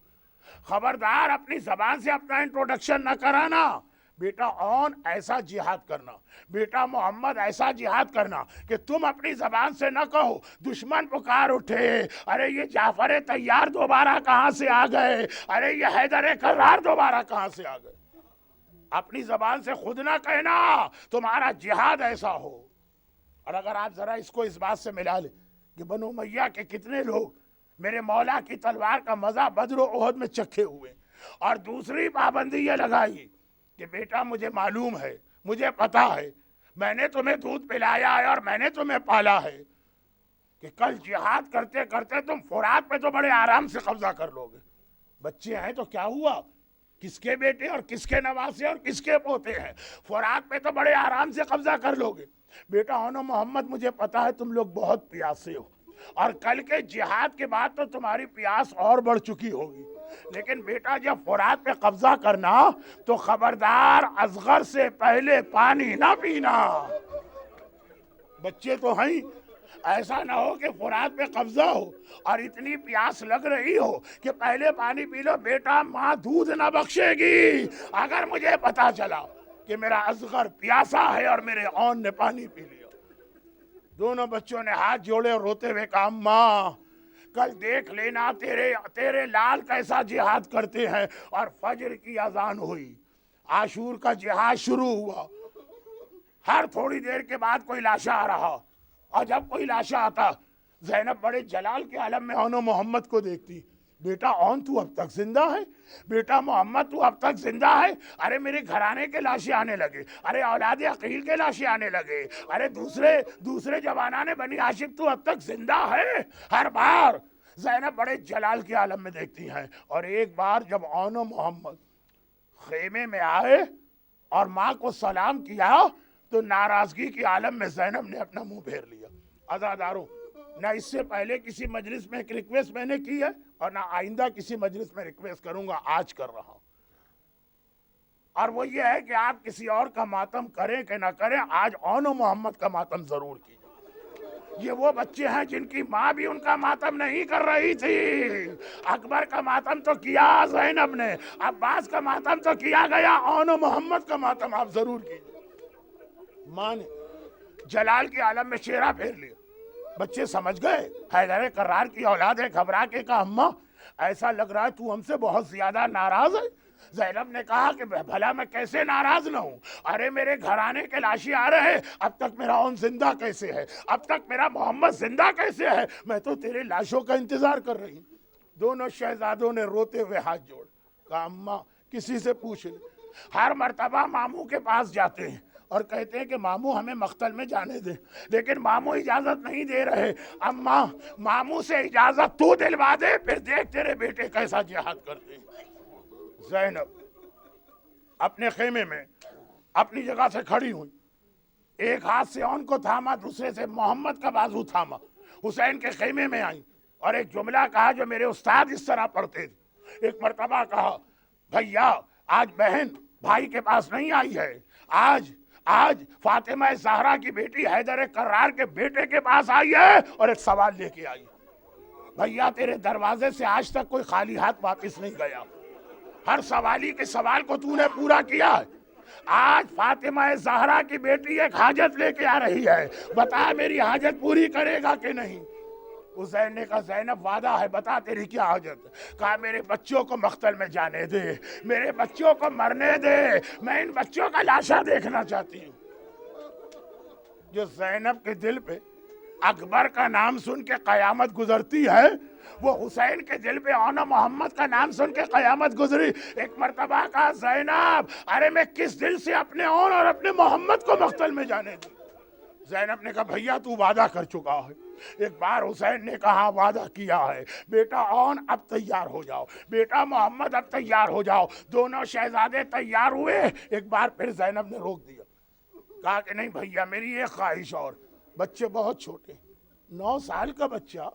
خبردار اپنی زبان سے اپنا انٹروڈکشن نہ کرانا. بیٹا اون ایسا جہاد کرنا، بیٹا محمد ایسا جہاد کرنا کہ تم اپنی زبان سے نہ کہو. دشمن پکار اٹھے، ارے یہ جعفر طیار دوبارہ کہاں سے آ گئے، ارے یہ حیدر کرار دوبارہ کہاں سے آ گئے. اپنی زبان سے خود نہ کہنا، تمہارا جہاد ایسا ہو. اور اگر آپ ذرا اس کو اس بات سے ملا لیں کہ بنو امیہ کے کتنے لوگ میرے مولا کی تلوار کا مزہ بدر و احد میں چکھے ہوئے، اور دوسری پابندی یہ لگائی کہ بیٹا مجھے معلوم ہے، مجھے پتا ہے، میں نے تمہیں دودھ پلایا ہے اور میں نے تمہیں پالا ہے کہ کل جہاد کرتے کرتے تم فرات پہ تو بڑے آرام سے قبضہ کر لو گے. بچے ہیں تو کیا ہوا، کس کے بیٹے اور کس کے نواسے اور کس کے پوتے ہیں، فرات پہ تو بڑے آرام سے قبضہ کر لو گے. بیٹا انو محمد، مجھے پتا ہے تم لوگ بہت پیاسے ہو، اور کل کے جہاد کے بعد تو تمہاری پیاس اور بڑھ چکی ہوگی. لیکن بیٹا جب فرات پہ قبضہ کرنا تو خبردار اصغر سے پہلے پانی نہ پینا. بچے تو ہیں، ایسا نہ ہو کہ فرات پہ قبضہ ہو اور اتنی پیاس لگ رہی ہو کہ پہلے پانی پی لو. بیٹا ماں دودھ نہ بخشے گی اگر مجھے پتا چلا کہ میرا اصغر پیاسا ہے اور میرے اون نے پانی پی لیا. دونوں بچوں نے ہاتھ جوڑے اور روتے ہوئے کہا ماں کل دیکھ لینا تیرے لال کیسا جہاد کرتے ہیں. اور فجر کی اذان ہوئی، عاشور کا جہاد شروع ہوا. ہر تھوڑی دیر کے بعد کوئی لاشا آ رہا، اور جب کوئی لاشا آتا زینب بڑے جلال کے عالم میں انو محمد کو دیکھتی. بیٹا اون تو اب تک زندہ ہے، بیٹا محمد تو اب تک زندہ ہے. ارے میرے گھرانے کے لاشیں آنے لگے، ارے اولاد عقیل کے لاشیں آنے لگے، ارے دوسرے جوانان بنی ہاشم تو اب تک زندہ ہے. ہر بار زینب بڑے جلال کے عالم میں دیکھتی ہیں. اور ایک بار جب انو محمد خیمے میں آئے اور ماں کو سلام کیا تو ناراضگی کے عالم میں زینب نے اپنا منہ پھیر لیا. عزاداروں، نہ اس سے پہلے کسی مجلس میں ایک ریکویسٹ میں نے کی ہے اور نہ آئندہ کسی مجلس میں ریکویسٹ کروں گا، آج کر رہا ہوں. اور وہ یہ ہے کہ آپ کسی اور کا ماتم کریں کہ نہ کریں، آج انو محمد کا ماتم ضرور کیجیے. یہ وہ بچے ہیں جن کی ماں بھی ان کا ماتم نہیں کر رہی تھی. اکبر کا ماتم تو کیا زینب نے، عباس کا ماتم تو کیا گیا، انو محمد کا ماتم آپ ضرور کیجیے. ماں نے جلال کے عالم میں چہرہ پھیر لیا. بچے سمجھ گئے حیدر کرار کی اولاد ہے. گھبرا کے کہا اماں ایسا لگ رہا ہے تو ہم سے بہت زیادہ ناراض ہے. زینب نے کہا کہ بھلا میں کیسے ناراض نہ ہوں, ارے میرے گھرانے کے لاشیں آ رہے ہیں, اب تک میرا اون زندہ کیسے ہے, اب تک میرا محمد زندہ کیسے ہے, میں تو تیرے لاشوں کا انتظار کر رہی ہوں. دونوں شہزادوں نے روتے ہوئے ہاتھ جوڑ کہا اماں کسی سے پوچھ لیں. ہر مرتبہ ماموں کے پاس جاتے ہیں اور کہتے ہیں کہ ماموں ہمیں مقتل میں جانے دیں, لیکن ماموں اجازت نہیں دے رہے. اماں ماموں سے اجازت تو دلوا دے, پھر دیکھ تیرے بیٹے کیسا جہاد کرتے ہیں. زینب اپنے خیمے میں اپنی جگہ سے کھڑی ہوئی, ایک ہاتھ سے اون کو تھاما, دوسرے سے محمد کا بازو تھاما. حسین کے خیمے میں آئی اور ایک جملہ کہا جو میرے استاد اس طرح پڑھتے تھے. ایک مرتبہ کہا بھیا آج بہن بھائی کے پاس نہیں آئی ہے, آج فاطمہ زہرا کی بیٹی حیدر کرار کے بیٹے کے پاس آئی ہے اور ایک سوال لے کے آئی. بھیا تیرے دروازے سے آج تک کوئی خالی ہاتھ واپس نہیں گیا, ہر سوالی کے سوال کو تو نے پورا کیا ہے. آج فاطمہ زہرا کی بیٹی ایک حاجت لے کے آ رہی ہے, بتا میری حاجت پوری کرے گا کہ نہیں. حسین نے کہا زینب وعدہ ہے, بتا تیری کیا حاجت. کہا میرے بچوں کو مقتل میں جانے دے, میرے بچوں کو مرنے دے, میں ان بچوں کا لاشا دیکھنا چاہتی ہوں. جو زینب کے دل پہ اکبر کا نام سن کے قیامت گزرتی ہے, وہ حسین کے دل پہ اونا محمد کا نام سن کے قیامت گزری. ایک مرتبہ کہا زینب ارے میں کس دل سے اپنے اون اور اپنے محمد کو مقتل میں جانے دوں. زینب نے کہا بھیا تو وعدہ کر چکا ہے. ایک بار حسین نے کہا وعدہ کیا ہے, بیٹا اون اب تیار ہو جاؤ, بیٹا محمد اب تیار ہو جاؤ. دونوں شہزادے تیار ہوئے. ایک بار پھر زینب نے روک دیا, کہا کہ نہیں بھیا میری ایک خواہش اور. بچے بہت چھوٹے, 9 سال کا بچہ,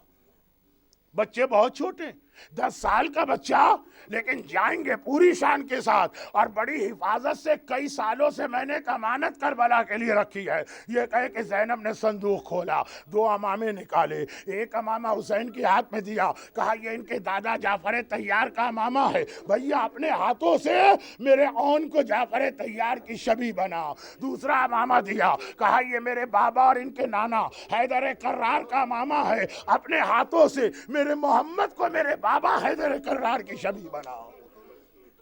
بچے بہت چھوٹے, 10 سال کا بچہ, لیکن جائیں گے پوری شان کے ساتھ اور بڑی حفاظت سے. کئی سالوں سے میں نے ایک امانت کربلا کے لیے رکھی ہے. یہ کہے کہ زینب نے صندوق کھولا, 2 امامے نکالے, ایک امامہ حسین کے ہاتھ میں دیا, کہا یہ ان کے دادا جعفر طیار کا امامہ ہے, بھیا اپنے ہاتھوں سے میرے اون کو جعفر طیار کی شبیہ بنا. دوسرا امامہ دیا, کہا یہ میرے بابا اور ان کے نانا حیدر کرار کا امامہ ہے, اپنے ہاتھوں سے میرے محمد کو میرے بابا حیدر کرار کی شبیہ بنا.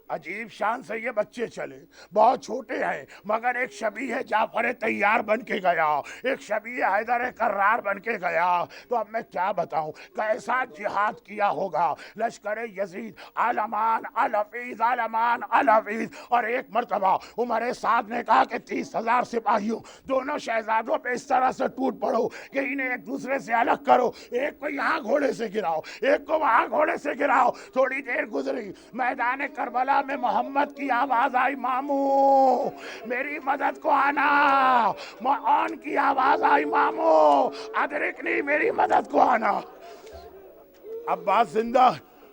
عجیب شان سے یہ بچے چلے, بہت چھوٹے ہیں مگر ایک شبیہ جعفر طیار بن کے گیا, ایک شبیہ حیدر کرار بن کے گیا. تو اب میں کیا بتاؤں کیسا جہاد کیا ہوگا لشکر یزید, عالمان الحفیظ, عالمان الحفیظ. اور ایک مرتبہ عمر سعد نے کہا کہ 30,000 سپاہیوں دونوں شہزادوں پہ اس طرح سے ٹوٹ پڑو کہ انہیں ایک دوسرے سے الگ کرو, ایک کو یہاں گھوڑے سے گراؤ, ایک کو وہاں گھوڑے سے گراؤ. تھوڑی دیر گزری, میدان کربلا میں محمد کی آواز آئی, ماموں میری مدد کو آنا. اون کی آواز آئی, ماموں ادرکنی میری مدد کو آنا. عباس زندہ,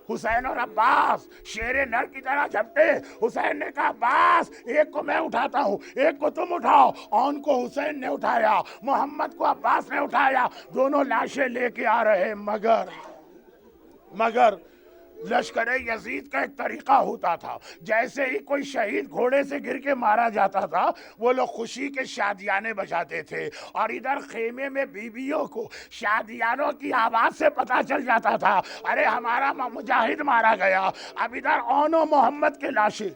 حسین اور عباس شیر نر کی طرح جھپٹے. حسین نے کہا عباس ایک کو میں اٹھاتا ہوں, ایک کو تم اٹھاؤ. اون کو حسین نے اٹھایا, محمد کو عباس نے اٹھایا. دونوں لاشیں لے کے آ رہے, مگر لشکر یزید کا ایک طریقہ ہوتا تھا, جیسے ہی کوئی شہید گھوڑے سے گر کے مارا جاتا تھا وہ لوگ خوشی کے شادیانے بجاتے تھے, اور ادھر خیمے میں بیویوں کو شادیانوں کی آواز سے پتہ چل جاتا تھا ارے ہمارا مجاہد مارا گیا. اب ادھر اون و محمد کے لاشیں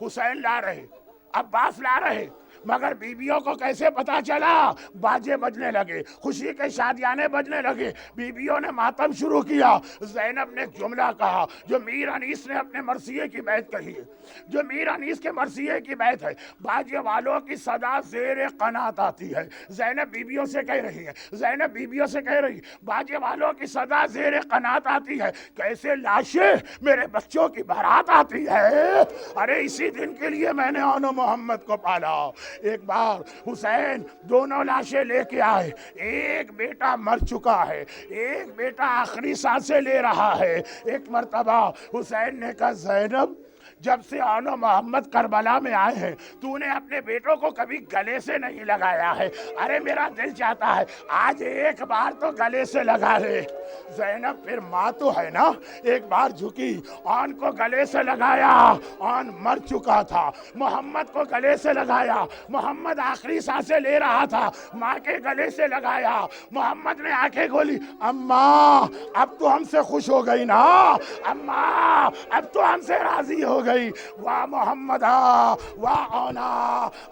حسین لا رہے, عباس لا رہے, مگر بیویوں کو کیسے پتا چلا؟ باجے بجنے لگے, خوشی کے شادیانے بجنے لگے, بیویوں نے ماتم شروع کیا. زینب نے ایک جملہ کہا جو میر انیس نے اپنے مرثیے کی بیعت کہی ہے, جو میر انیس کے مرثیے کی بیعت ہے. باجے والوں کی صدا زیر قنات آتی ہے. زینب بیویوں سے کہہ رہی ہے, زینب بیویوں سے کہہ رہی ہے, باجے والوں کی صدا زیر قنات آتی ہے. کیسے لاشیں میرے بچوں کی بارات آتی ہے. ارے اسی دن کے لیے میں نے اون و محمد کو پالا. ایک بار حسین دونوں لاشیں لے کے آئے, ایک بیٹا مر چکا ہے, ایک بیٹا آخری سانسیں لے رہا ہے. ایک مرتبہ حسین نے کہا زینب جب سے آن و محمد کربلا میں آئے ہیں تو نے اپنے بیٹوں کو کبھی گلے سے نہیں لگایا ہے. ارے میرا دل چاہتا ہے آج ایک بار تو گلے سے لگا لے. زینب پھر ماں تو ہے نا, ایک بار جھکی, آن کو گلے سے لگایا, آن مر چکا تھا. محمد کو گلے سے لگایا, محمد آخری سانسیں لے رہا تھا, ماں کے گلے سے لگایا. محمد نے آنکھیں کھولی, اماں اب تو ہم سے خوش ہو گئی نا, اماں اب تو ہم سے راضی ہو گئی. واہ محمد واہ اونا.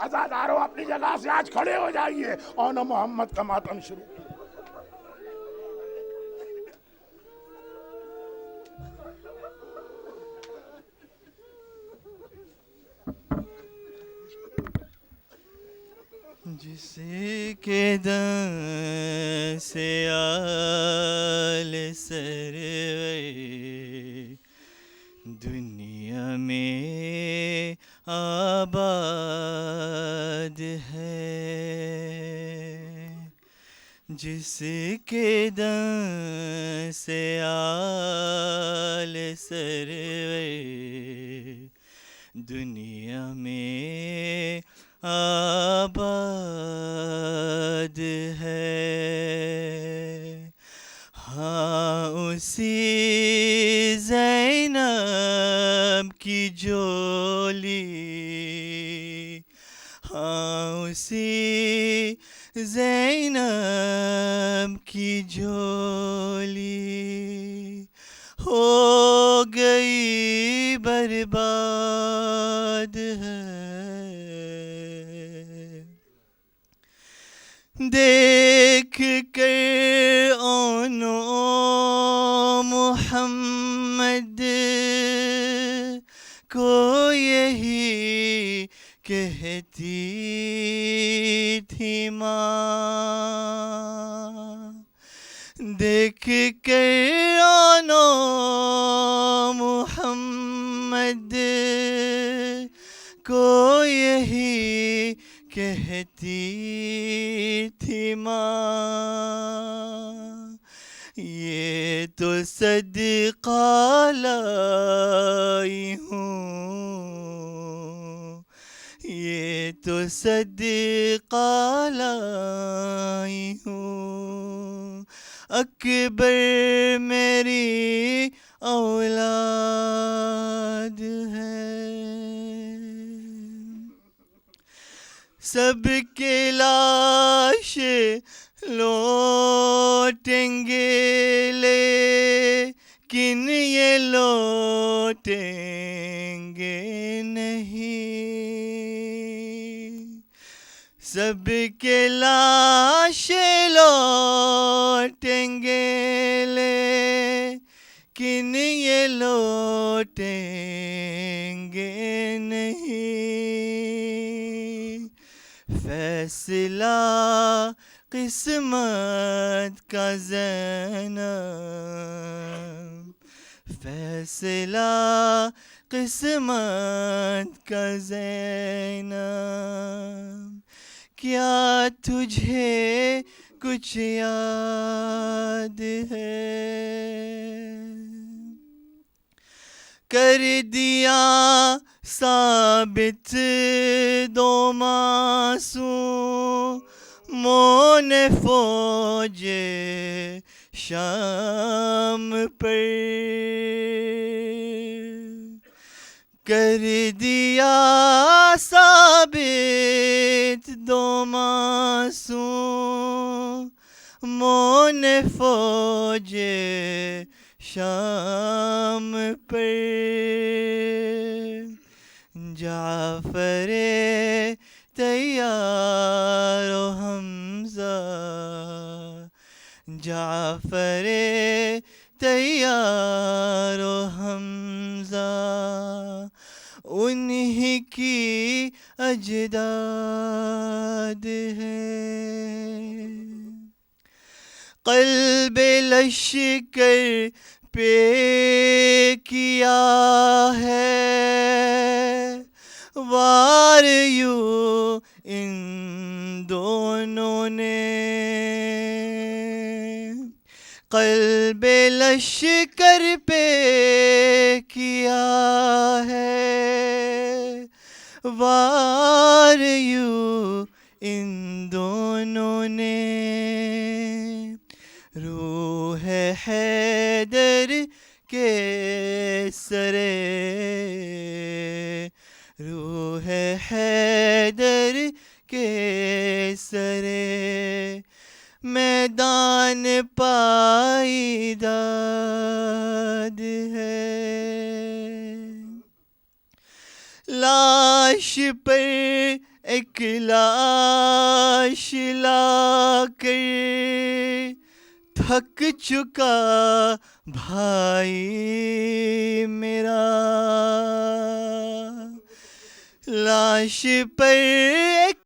عزادارو اپنی جگہ سے آج کھڑے ہو جائیے, اونا محمد کا ماتم شروع. جس کے دم سے آل سرور دنیا میں آباد ہے, جس کے دم سے آل سرور دنیا میں آباد ہے. ہاں اسی زینب کی جولی, ہاں اسی زینب کی جولی ہو گئی برباد ہے. دیکھ کر آنو محمد کو یہی کہتی تھی ماں, دیکھ کر آنو محمد کو یہی کہتی تھی ماں. یہ تو صدقہ لائی ہوں, یہ تو صدقہ لائی ہوں, اکبر میری اولاد ہے. سب کے لاش لوٹیں گے لیکن یہ لوٹیں گے نہیں. سب کے لاش لوٹیں گے لیکن یہ لوٹیں گے نہیں. فیصلہ قسمت کا زینب, فیصلہ قسمت کا زینب, کیا تجھے کچھ یاد ہے؟ کر دیا ثابت دو معصوموں نے فوج شام پر, کر دیا ثابت دو معصوموں نے فوج شام پر. جعفر تیار و حمزہ, جعفر تیار و حمزہ انہی کی اجداد ہے. قلب لشکر پہ کیا ہے وار یوں ان دونوں نے, قلب لشکر پہ کیا ہے وار یوں ان دونوں نے روح حیدر کے سرے روح حیدر کے سرے میدان پائیداد ہے لاش پر ایک لاش لا کر تھک چکا بھائی میرا لاش پر ایک